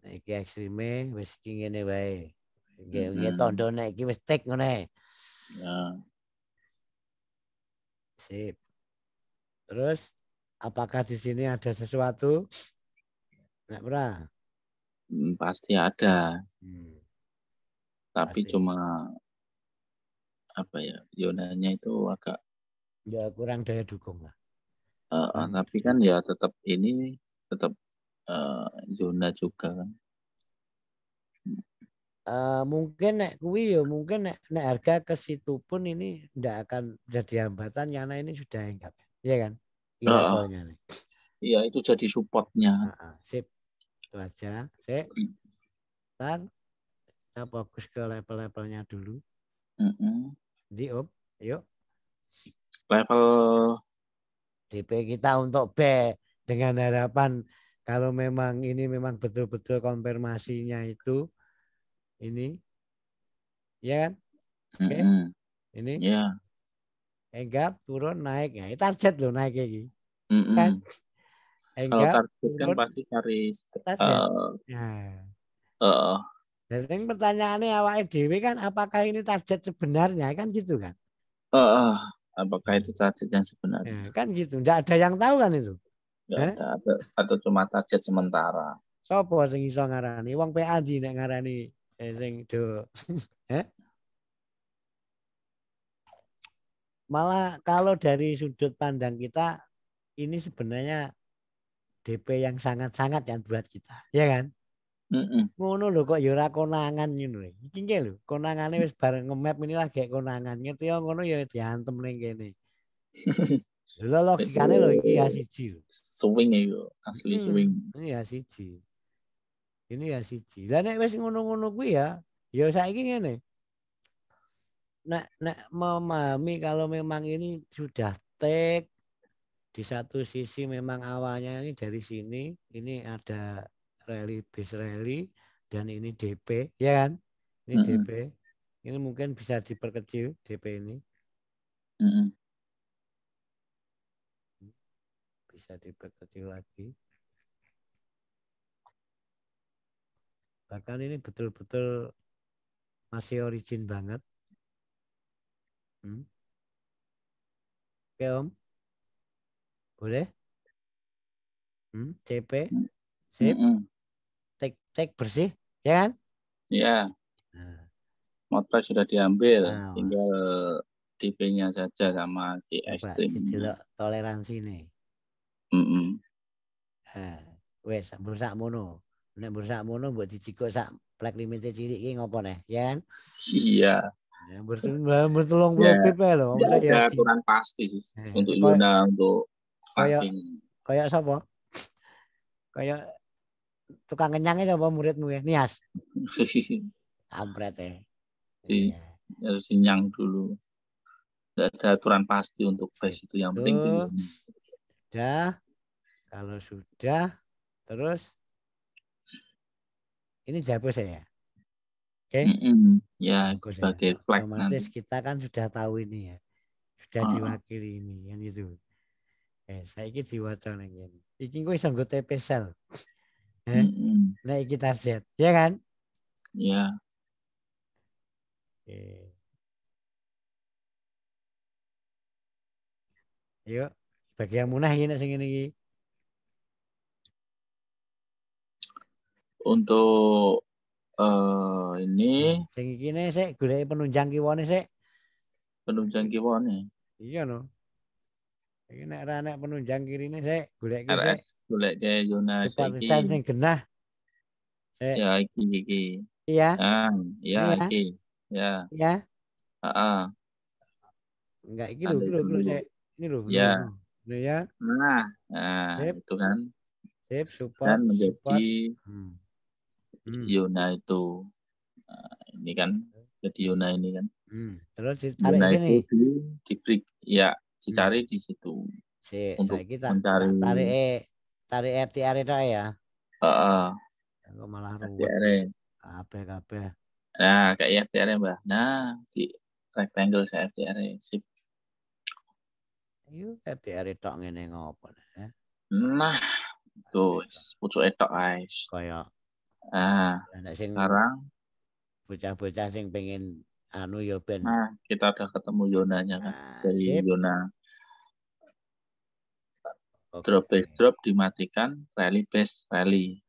Nek iki ekstreme wis iki ngene wae. Nggih tondo nek iki wis tek ngono ae. Ya. Sip. Terus apakah di sini ada sesuatu? Enggak pernah. Pasti ada. Tapi Pasti. cuma apa ya? Zonanya itu agak ya kurang daya dukung lah. Tapi kan ya tetap ini tetap zona juga kan. Mungkin nek kuwi ya mungkin nek harga ke situ pun ini tidak akan jadi hambatan karena ini sudah enggak. Iya kan? Ini levelnya nih. Iya, itu jadi supportnya. Sip. Itu aja. Sip. Dan kita fokus ke level-levelnya dulu. Di Om, yuk. Level DP kita untuk B dengan harapan kalau memang ini memang betul-betul konfirmasinya itu ini ya kan? Oke. Ini enggak turun naik ya. Target loh naik lagi. Kan? Kalau Enggak target turun, kan pasti cari target. Dan pertanyaannya awak dhewe kan apakah ini target sebenarnya kan gitu kan? Apakah itu target yang sebenarnya? Kan gitu. Enggak ada yang tahu kan itu. Enggak ada atau cuma target sementara. Sopo sing iso ngarani? Wong PA di nek ngarani sing do. Malah kalau dari sudut pandang kita ini sebenarnya DP yang sangat-sangat yang buat kita, ya kan? Ngono lho kok ya ora konangan ngono. Iki nggih lho, konangane wis bareng nge-map ini lagi konangan. Ngerti ya ngono ya diantem ning kene. Lho logikane lho iki ya siji. Swing itu, asli swing. Ini ya siji. Ini ya siji. Lah nek wis ngono-ngono kuwi ya saiki ngene. Nek memahami kalau memang ini sudah take di satu sisi memang awalnya ini dari sini ini ada rally base rally dan ini DP ya kan ini DP ini mungkin bisa diperkecil DP ini bisa diperkecil lagi bahkan ini betul-betul masih origin banget oke Om boleh CP sip take bersih ya kan ya motor sudah diambil tinggal DP-nya saja sama si ekstrim toleransi nih wes bursak mono nek bursak mono buat dicikuk sak plek limite cilik iki ngopo neh ya kan iya bertolong pip lho ya aturan pasti sih untuk zona untuk kayak sapa kayak tukang kenyangnya sapa muridmu ya Nias kampret harus sinyang dulu tidak ada aturan pasti untuk base itu yang penting tingginya sudah kalau sudah terus ini jabus ya oke ya sebagai flag otomatis kita kan sudah tahu ini ya sudah diwakili ini kan itu saya ini diwaca ning kene iki kowe iso nggo TP sel nah iki target ya kan ya yuk bagi yang munah ini sing ini untuk ini sing iki ne sik golek penunjang kiwane sik penunjang kiwane iya no iki nek ra nek penunjang kirine sik golek ki sik golek ke zona saiki sing genah Ya, iki. Iya. Ya, Ini ya. iki. Ya. Ya. Enggak, iki lho, ini lho. Ya. Ini ya. Nah, Sip. itu kan. Sip, support. Dan menjadi Yona itu. Nah, ini kan jadi Yona ini kan. Terus ditarik Yona sini. itu dicari di situ. Untuk mencari tarik FTR itu ya. Kok malah ruwet. Kabeh. Nah, kayak FTR Mbah. Nah, di rectangle saya FTR sip. Yuk, FTR tok ngene ngopo ya. Nah, tuh pucuk etok guys. Kayak sekarang bocah-bocah sing pengen anu ya ben. Nah, kita udah ketemu Yonanya kan. Dari Yona drop dimatikan, rally base rally.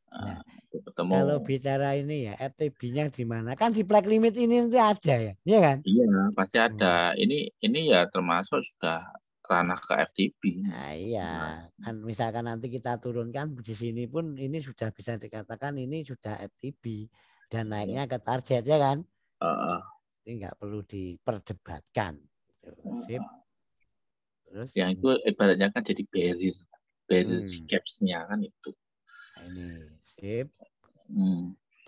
Nah, ketemu. Kalau bicara ini ya, FTB-nya di mana? Kan di flag limit ini nanti ada ya, iya kan? Iya, pasti ada. Ini ya termasuk sudah ranah ke FTB. Nah, iya, kan misalkan nanti kita turunkan di sini pun ini sudah bisa dikatakan ini sudah FTB dan naiknya ke target ya kan? Ini nggak perlu diperdebatkan. Sip. Terus yang itu ibaratnya kan jadi barrier caps-nya kan itu. Nah, ini sip.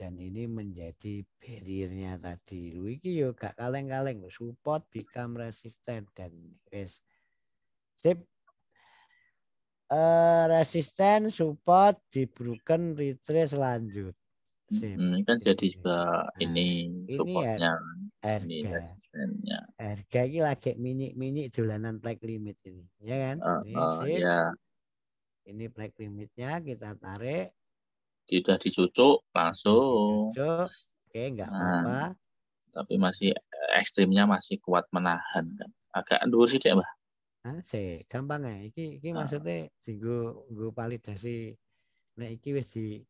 Dan ini menjadi barriernya tadi. Lu iki yo gak kaleng-kaleng, support become resistant dan sip. Resisten, support, di broken, retrace, lanjut. Ini kan jadi sudah ini supportnya, ini resistennya. Harga ini lagi mini dolanan flag limit ini, ya kan? Ya. Ini flag limitnya kita tarik. Sudah dicucuk langsung. Oke, nggak apa-apa. Tapi masih ekstrimnya masih kuat menahan kan. Agak ndur sih deh, Mbah. Gampang ya. Iki maksudnya singgo validasi. Nah, iki wis di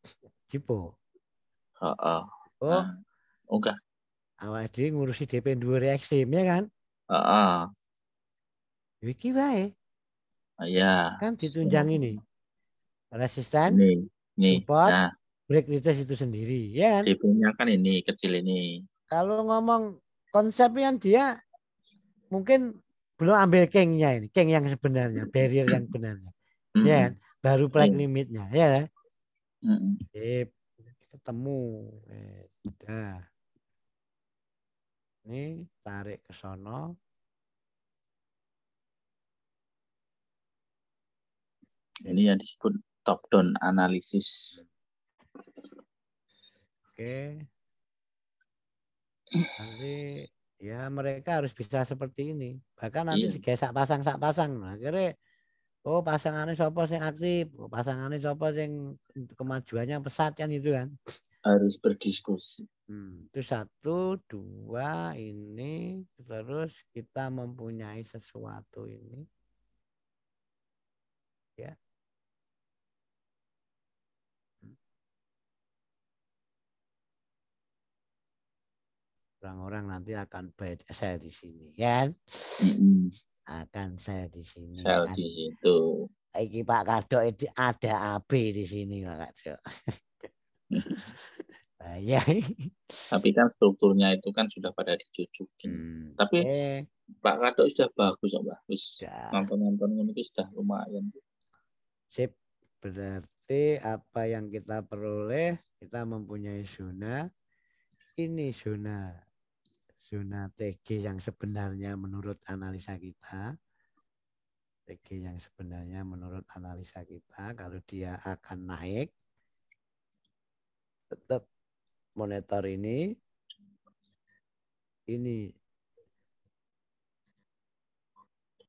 Jipo. Enggak. Awak dhewe ngurusi DP dhuwur ekstrim ya kan? Iki wae. Iya. Kan ditunjang ini. Resisten, ini. support, break resist itu sendiri, ya kan? DP-nya kan ini kecil ini. Kalau ngomong konsepnya dia mungkin belum ambil kengnya ini, keng yang sebenarnya, barrier yang benarnya, ya kan? Baru flag limitnya, ya kan? Ketemu, udah. Ini tarik ke sono. Ini yang disebut top down analisis. Oke. Nanti ya mereka harus bisa seperti ini. Bahkan nanti digesak sak pasang. Nah, akhirnya pasangannya siapa yang aktif, pasangannya siapa yang kemajuannya pesat kan itu kan. Harus berdiskusi. Itu 1, 2 ini terus kita mempunyai sesuatu ini. Ya. Orang-orang nanti akan sell di sini, ya kan? Akan sell di sini. Sell di situ. Iki Pak Kadok itu ada AB di sini Pak Kadok. Ya. Tapi kan strukturnya itu kan sudah pada dicucukin. Tapi Pak Kadok sudah bagus, Mbak. Nonton ini sudah lumayan. Sip. Berarti apa yang kita peroleh, kita mempunyai zona. Ini zona TG yang sebenarnya menurut analisa kita. TG yang sebenarnya menurut analisa kita, kalau dia akan naik, tetap monitor ini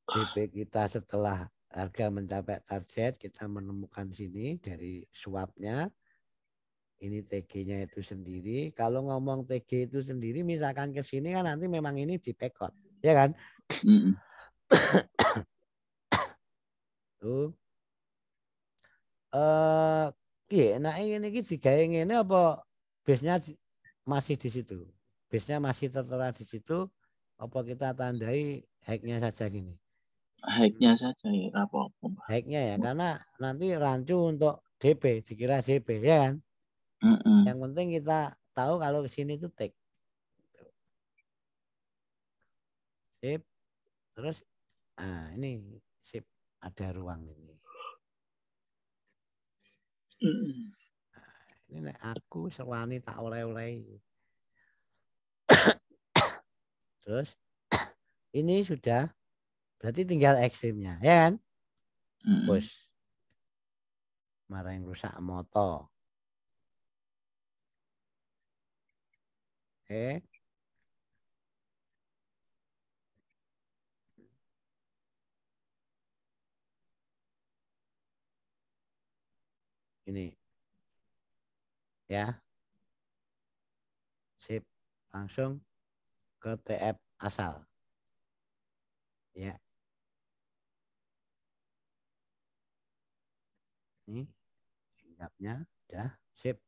DP kita setelah harga mencapai target, kita menemukan sini dari swapnya. Ini TG-nya itu sendiri. Kalau ngomong TG itu sendiri, misalkan ke sini kan nanti memang ini di pekot, ya kan? Tuh. Nah ini digawe ngene apa base-nya masih di situ? Base-nya masih tertera di situ, apa kita tandai hack-nya saja gini? Hack-nya saja ya, apa-apa. Hack-nya ya, karena nanti rancu untuk DP, dikira DP, ya kan? Yang penting kita tahu kalau ke sini itu take. Sip. Terus ini sip, ada ruang ini. Ini aku sewani tak oleh-oleh. Terus ini sudah berarti tinggal ekstrimnya, ya kan? Push. Marah yang rusak moto. Oke. Ini. Ya. Sip. Langsung ke TF asal. Ya. Ini tingkapnya udah sip.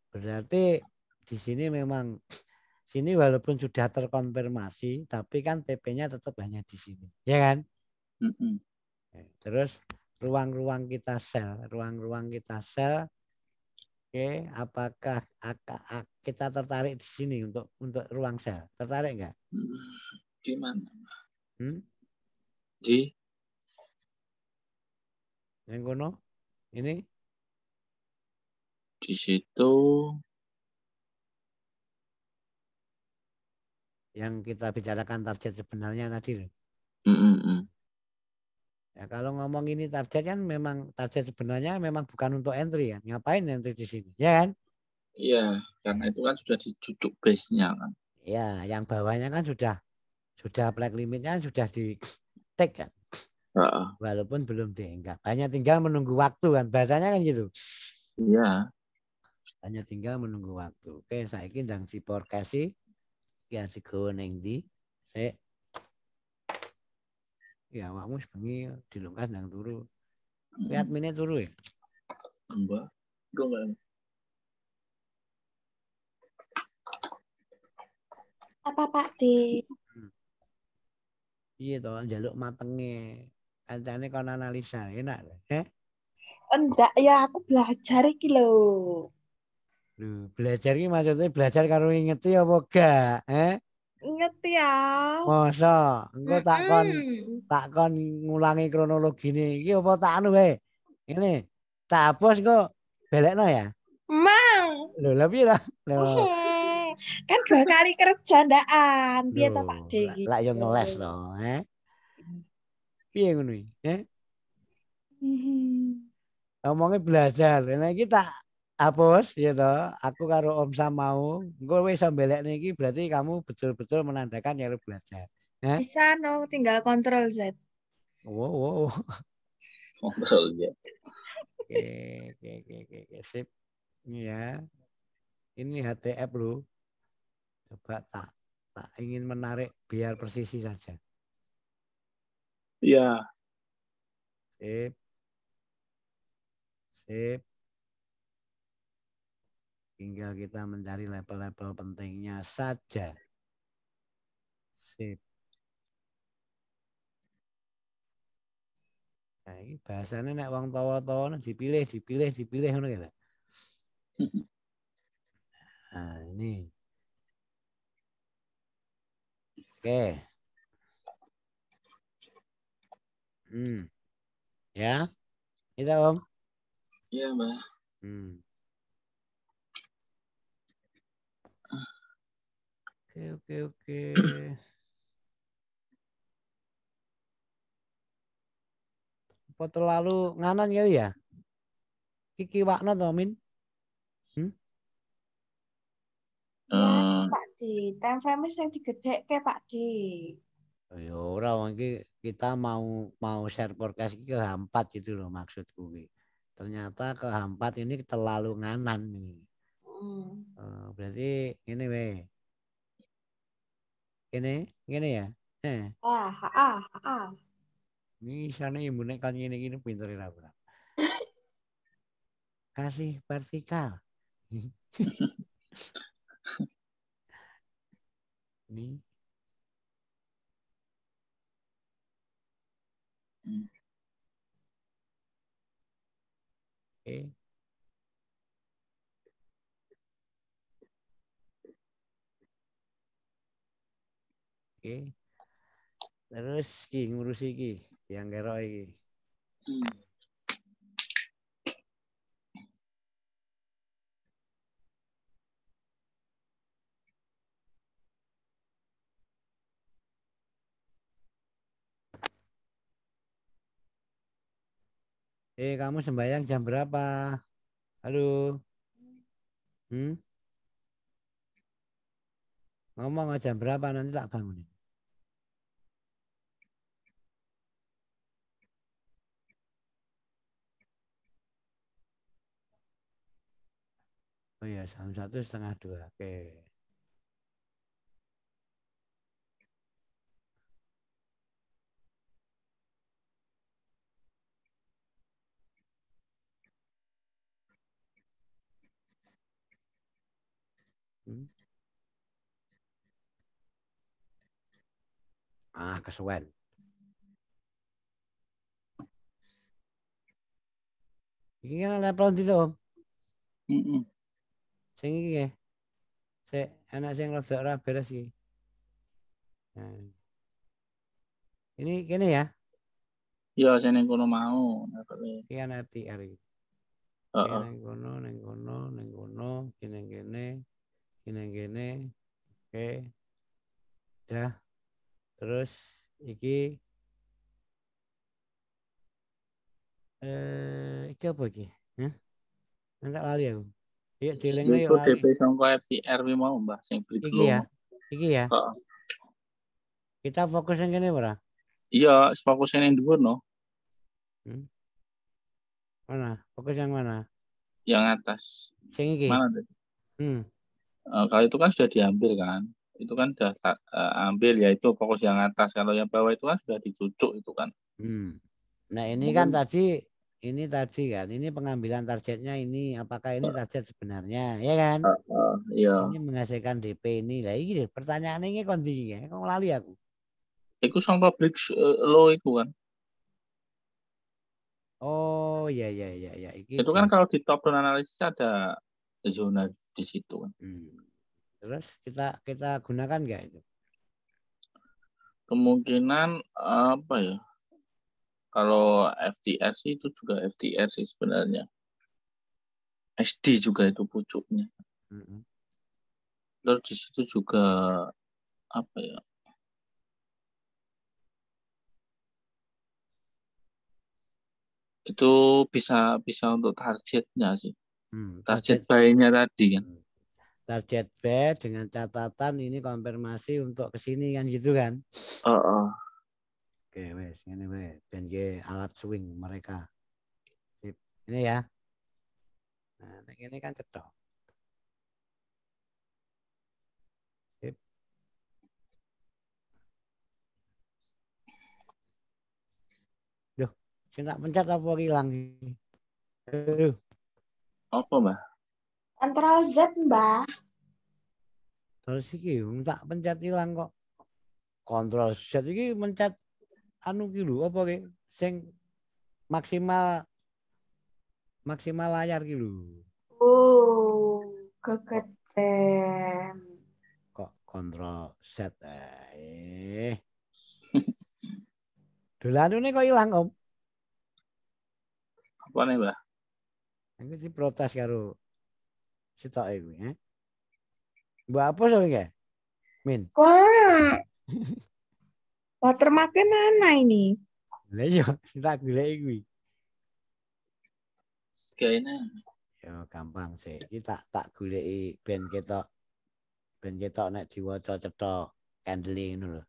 Berarti di sini memang sini walaupun sudah terkonfirmasi, tapi kan TP-nya tetap hanya di sini, ya kan? Terus ruang-ruang kita sel, oke, apakah kita tertarik di sini untuk ruang sel? Tertarik nggak? Di mana? Di yang kono? Ini? Di situ. Yang kita bicarakan target sebenarnya tadi. Ya, kalau ngomong ini target kan memang target sebenarnya memang bukan untuk entry kan. Ngapain entry di sini? Ya kan? Iya, karena itu kan sudah dicucuk base-nya kan. Ya, yang bawahnya kan sudah flag limitnya sudah di take kan. Walaupun belum diinggap. Hanya tinggal menunggu waktu kan. Bahasanya kan gitu. Iya. Hanya tinggal menunggu waktu. Oke, saya ini ndang si forecast ya si neng di. Ya, awakmu sebengi dilungkas ndang turu. Lihat menit turu ya. Mbak. Enggak. Apa Pak D? Iya toh, jaluk matenge. Kancane kon analisa, enak. Enggak ya, aku belajar iki lho. Loh, belajar ini maksudnya belajar karo ngingeti apa gak? Ingat ya. Masa engko takon ngulangi kronologi ini. Iki apa tak anu wae. Ini tak hapus engko belekno ya. Mang. Loh, lebih lah. Loh. Kan 2 kali kerja ndaan. Piye ta Pak D Loh, iki? lak yo ngeles to, Piye ngono iki? Ngomongnya belajar. Nah, iki tak hapus ya toh. Aku karo Om Sam mau. Engko wis iso belekne iki berarti kamu betul-betul menandakan ya belajar. Bisa no, tinggal kontrol Z. Wow. Kontrol ya. Oke, sip. Ya. Ini HTF loh. Coba tak ingin menarik biar presisi saja. Iya. Sip. Sip. Tinggal kita mencari level-level pentingnya saja. Sip. Nah, ini bahasanya nek wong tawa-tawa dipilih ngono ya. Nah, ini. Oke. Ya. Kita Om. Iya, Mbak. Oke. Apa terlalu nganan kali ya? Kiki wakno to, Min? Ya, Pak D. Time frame yang digedhekke Pak D. Ya ora iki kita mau share forecast ke H4 gitu loh maksudku. Ternyata ke H4 ini terlalu nganan nih. Berarti ini weh. Ini ya. Ini sana ibu nek kan gini pinter ra. Kasih vertikal. Ini. Oke. Oke. Terus ki ngurusi ki yang kero iki. Kamu sembahyang jam berapa? Halo. Hmm? Ngomong jam berapa nanti tak bangunin. Oh iya, jam 1:30. Oke. Hmm? Kesuwen. Iki kan level ndi to? Sing iki ya. Sik anak sing rada ora beres iki. Nah. Ini kene ya. Iya, saya neng kono mau. Iki kan FTR iki. Heeh. Neng kono, kene. Oke. Dah. Terus iki iki apa iki? Hah? Enggak lali aku. Yuk dilengne yuk Itu lali. DP sangko FCR mau Mbah sing beli Iki ya. Iki ya. Heeh. Kita fokus yang kene ora? Iya, fokusnya yang dhuwur no. Mana? Fokus yang mana? Yang atas. Sing iki. Mana tadi? Kalau itu kan sudah diambil kan. Itu kan sudah ambil ya itu fokus yang atas. Kalau yang bawah itu kan sudah dicucuk itu kan. Nah ini kan tadi kan ini pengambilan targetnya ini apakah ini target sebenarnya ya kan? Iya. Ini menghasilkan DP ini lah ini pertanyaan ini kondi ya. Kok lali aku? Itu sang public low itu kan. Oh ya. Itu kan kalau di top down analisis ada zona di situ kan. Terus kita gunakan nggak itu? Kemungkinan apa ya? Kalau FTR sih itu juga FTR sih sebenarnya. SD juga itu pucuknya. Terus di situ juga apa ya? Itu bisa untuk targetnya sih. Target buy-nya tadi kan. Target B dengan catatan ini konfirmasi untuk kesini kan gitu kan? Oke, wes ini wes dan alat swing mereka. Sip. Ini ya. Nah, ini kan cetok. Sip. Duh, saya tak pencet apa hilang. Aduh. Apa, Mbak? Ctrl Z, Mbak. Terus iki tak pencet hilang kok. Kontrol Z iki mencet anu ki lho apa ki sing maksimal layar ki lho. Oh, kegeten. Kok kontrol Z Dolan ini kok hilang, Om? Apa nih, Mbak? Ini sih protes karo sitoke kuwi, Mbak apa sampe nggih? Min. Wah. Watermark-nya mana ini? Lah iya, tak goleki kuwi. Kayaknya Ya gampang sih. Kita tak goleki ben ketok nek diwaca cetok candling ngono lho.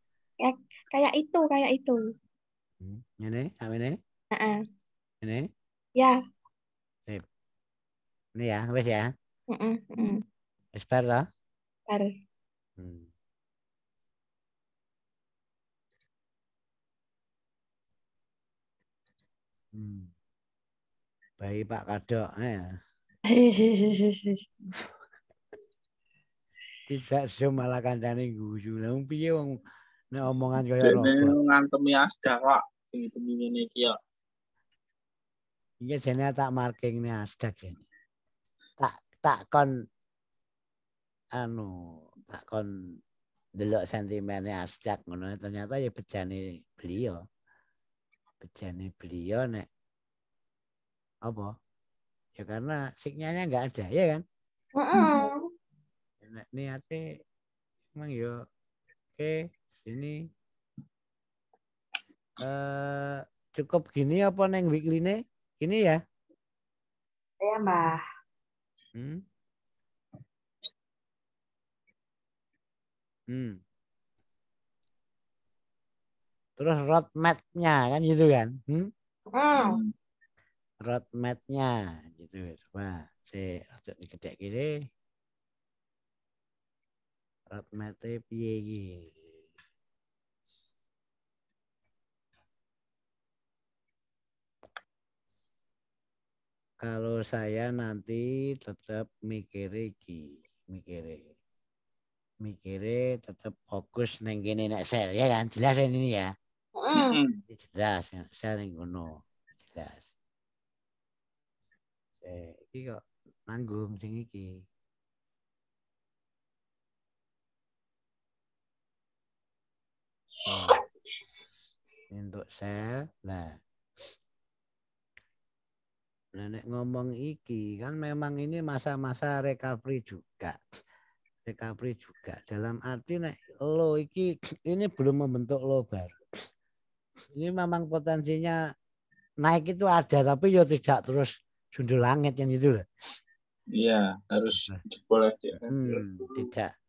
Kayak itu. Ngene, samene? Heeh. Ini? Ya. Sip. Ini ya, wes ya. Heeh. Wes bar ta? Bar. Bayi Pak Kadok ya. Tidak malah kancane guyu. Lah piye wong nek omongan kaya robot. ngantemi asda kok. Itu ngene iki ya. Iki jane tak marking ne asdak jane. Tak kon delok sentimennya Asdak ngono ternyata ya bejane beliau. Bejane beliau nek apa? Ya karena sinyalnya nggak ada, ya kan? Nek niate emang yo oke sini cukup gini apa neng weekly-ne? Gini ya? Ya, Mbah. Hmm. Terus roadmap-nya kan gitu kan? Roadmap-nya gitu. Coba saya gede gini. Roadmap-nya piye iki? Kalau saya nanti tetap mikirnya tetap fokus neng gini nek sel ya kan jelas ini ya. Jelas sel ning ngono jelas. Iki kok nanggung sing iki. Untuk sel nah nenek ngomong iki kan memang ini masa-masa recovery juga dalam arti nek lo iki ini belum membentuk lo baru ini memang potensinya naik itu ada tapi ya tidak terus sundul langit yang itu loh. Iya harus jebol aja.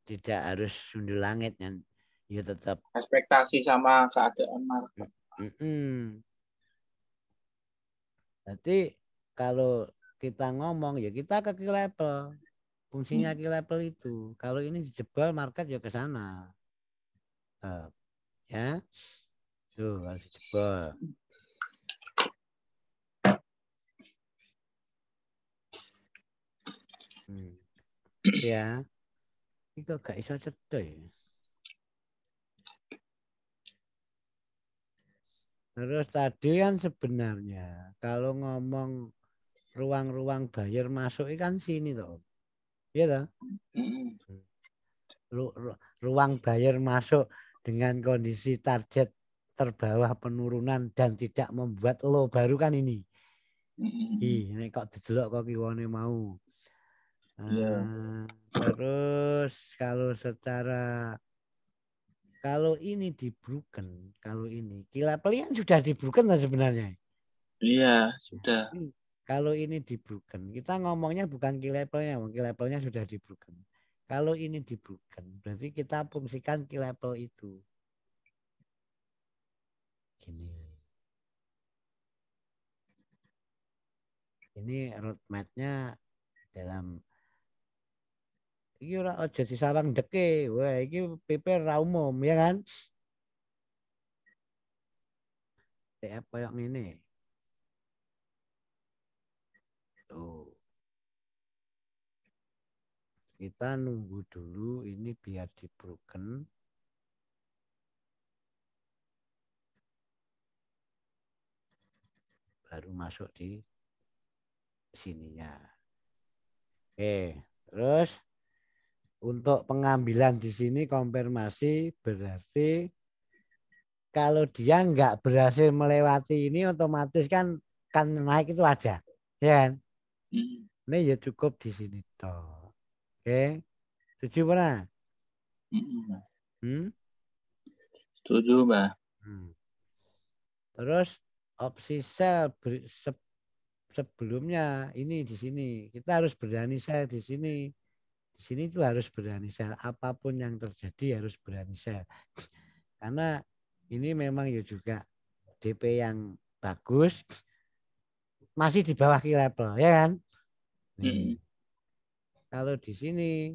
Tidak harus sundul langit yang ya tetap ekspektasi sama keadaan market. Jadi kalau kita ngomong ya kita ke key level. Fungsinya key level itu. Kalau ini dijebol market ya ke sana. Ya. Tuh harus dijebol. Ya. Itu gak iso cedek. Terus tadi kan sebenarnya kalau ngomong ruang-ruang buyer masuk kan sini toh. Iya toh? Ruang buyer masuk dengan kondisi target terbawah penurunan dan tidak membuat low baru kan ini. Ini kok didelok kok kiwane mau. Terus kalau ini di broken, kalau ini key level kan sudah di broken lah sebenarnya. Iya, sudah. Kalau ini di broken, kita ngomongnya bukan key levelnya sudah di broken. Kalau ini di broken, berarti kita fungsikan key level itu. Gini. Ini roadmap-nya dalam iki ora aja disawang deke. Wah, iki PP ra umum ya kan? TF koyo ngene. Tuh. Kita nunggu dulu ini biar di broken. Baru masuk di sininya. Oke, terus untuk pengambilan di sini konfirmasi berarti kalau dia nggak berhasil melewati ini otomatis kan naik itu aja, ya kan? Ini ya cukup di sini toh. Oke, setuju mana? Setuju, Mbak. Terus opsi sell sebelumnya ini di sini kita harus berani sell di sini. Di sini itu harus berani sell. Apapun yang terjadi harus berani sell. Karena ini memang ya juga DP yang bagus. Masih di bawah key level, ya kan? Kalau di sini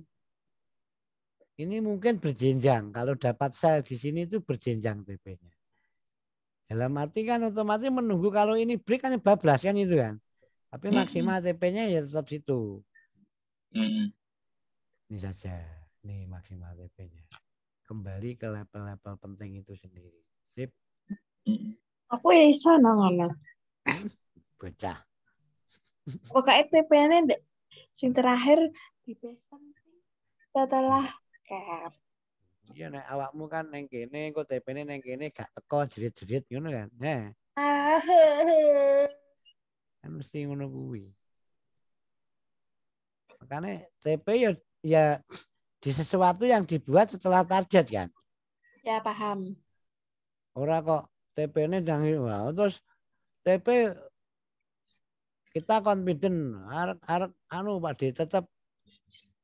ini mungkin berjenjang. Kalau dapat sell di sini itu berjenjang DP-nya. Dalam arti kan otomatis menunggu kalau ini break kan bablas kan itu kan. Tapi maksimal TP-nya ya tetap situ. Ini saja. Nih maksimal TP-nya. Kembali ke level-level penting itu sendiri. Sip. Aku ya iso ngono. Bocah. Pokoknya TP-nya yang terakhir dipesan setelah cap. Iya nek awakmu kan neng kene, kok TP-ne neng kene gak teko jerit-jerit ngono kan. Nah, kan mesti ngono kuwi. Makanya TP ya di sesuatu yang dibuat setelah target kan. Ya paham. Ora kok TP-ne ndang wah, terus TP kita confident arek anu Pak D tetap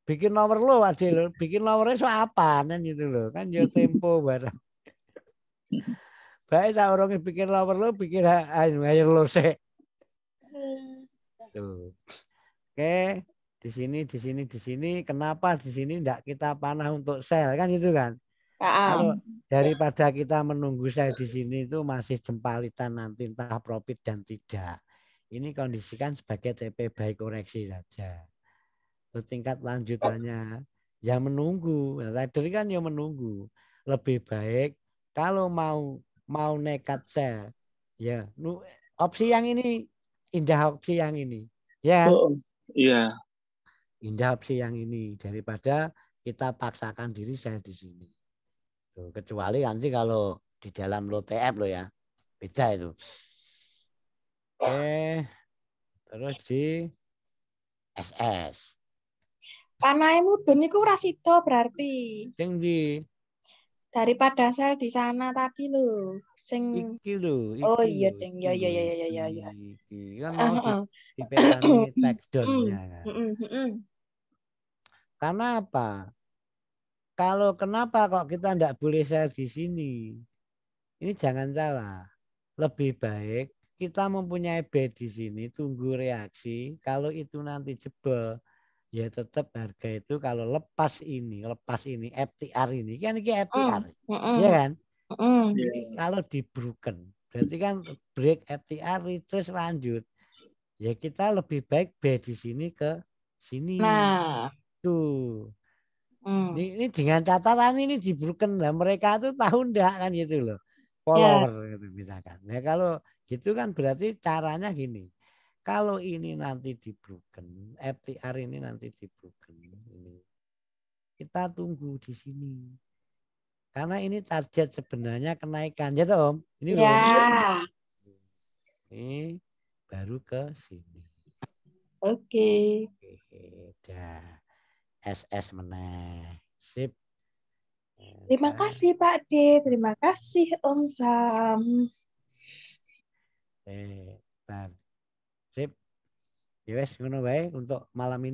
bikin nomor lo Pak D lo, bikin nomornya so apa kan gitu loh. Kan yo tempo bareng. Baik saurunge bikin nomor lo bikin ayo lo sih. Tuh. Oke, di sini kenapa di sini enggak kita panah untuk sel kan gitu kan? Kalau daripada kita menunggu sel di sini itu masih jempalitan nanti entah profit dan tidak. Ini kondisikan sebagai TP baik koreksi saja. Terus tingkat lanjutannya ya menunggu. Nah, tadi kan ya menunggu. Lebih baik kalau mau nekat sel ya opsi yang ini indah opsi yang ini. Ya. Oh, iya. Indah opsi yang ini daripada kita paksakan diri saya di sini. Tuh, kecuali nanti kalau di dalam lo TF lo ya. Beda itu. Oke. Terus di SS. Panahe mudun niku ora sida berarti. Sing di Daripada sel di sana tadi lho. Sing iki lho, oh iki iya lho, ding, iki ya lho, ya ya ya ya ya. iki kan mau dipetani takedown-nya kan. Karena apa? Kalau kenapa kok kita enggak boleh sel di sini? Ini jangan salah. Lebih baik kita mempunyai bed di sini, tunggu reaksi. Kalau itu nanti jebol, ya tetap harga itu kalau lepas ini FTR ini kan ini FTR, ya kan? Ini kalau di broken, berarti kan break FTR terus lanjut. Ya kita lebih baik bed di sini ke sini. Nah, tuh. Ini dengan catatan ini di broken lah mereka tuh tahu ndak kan gitu loh. Follower gitu misalkan. Nah kalau gitu kan berarti caranya gini. Kalau ini nanti di broken, FTR ini nanti di broken ini. Kita tunggu di sini. Karena ini target sebenarnya kenaikan. Ya toh, Om? Ini ya. loh. Ini baru ke sini. Oke. Dah. SS meneh. Sip. Terima kasih Pak D. Terima kasih Om Sam. Sip. Ya wes ngono wae untuk malam ini.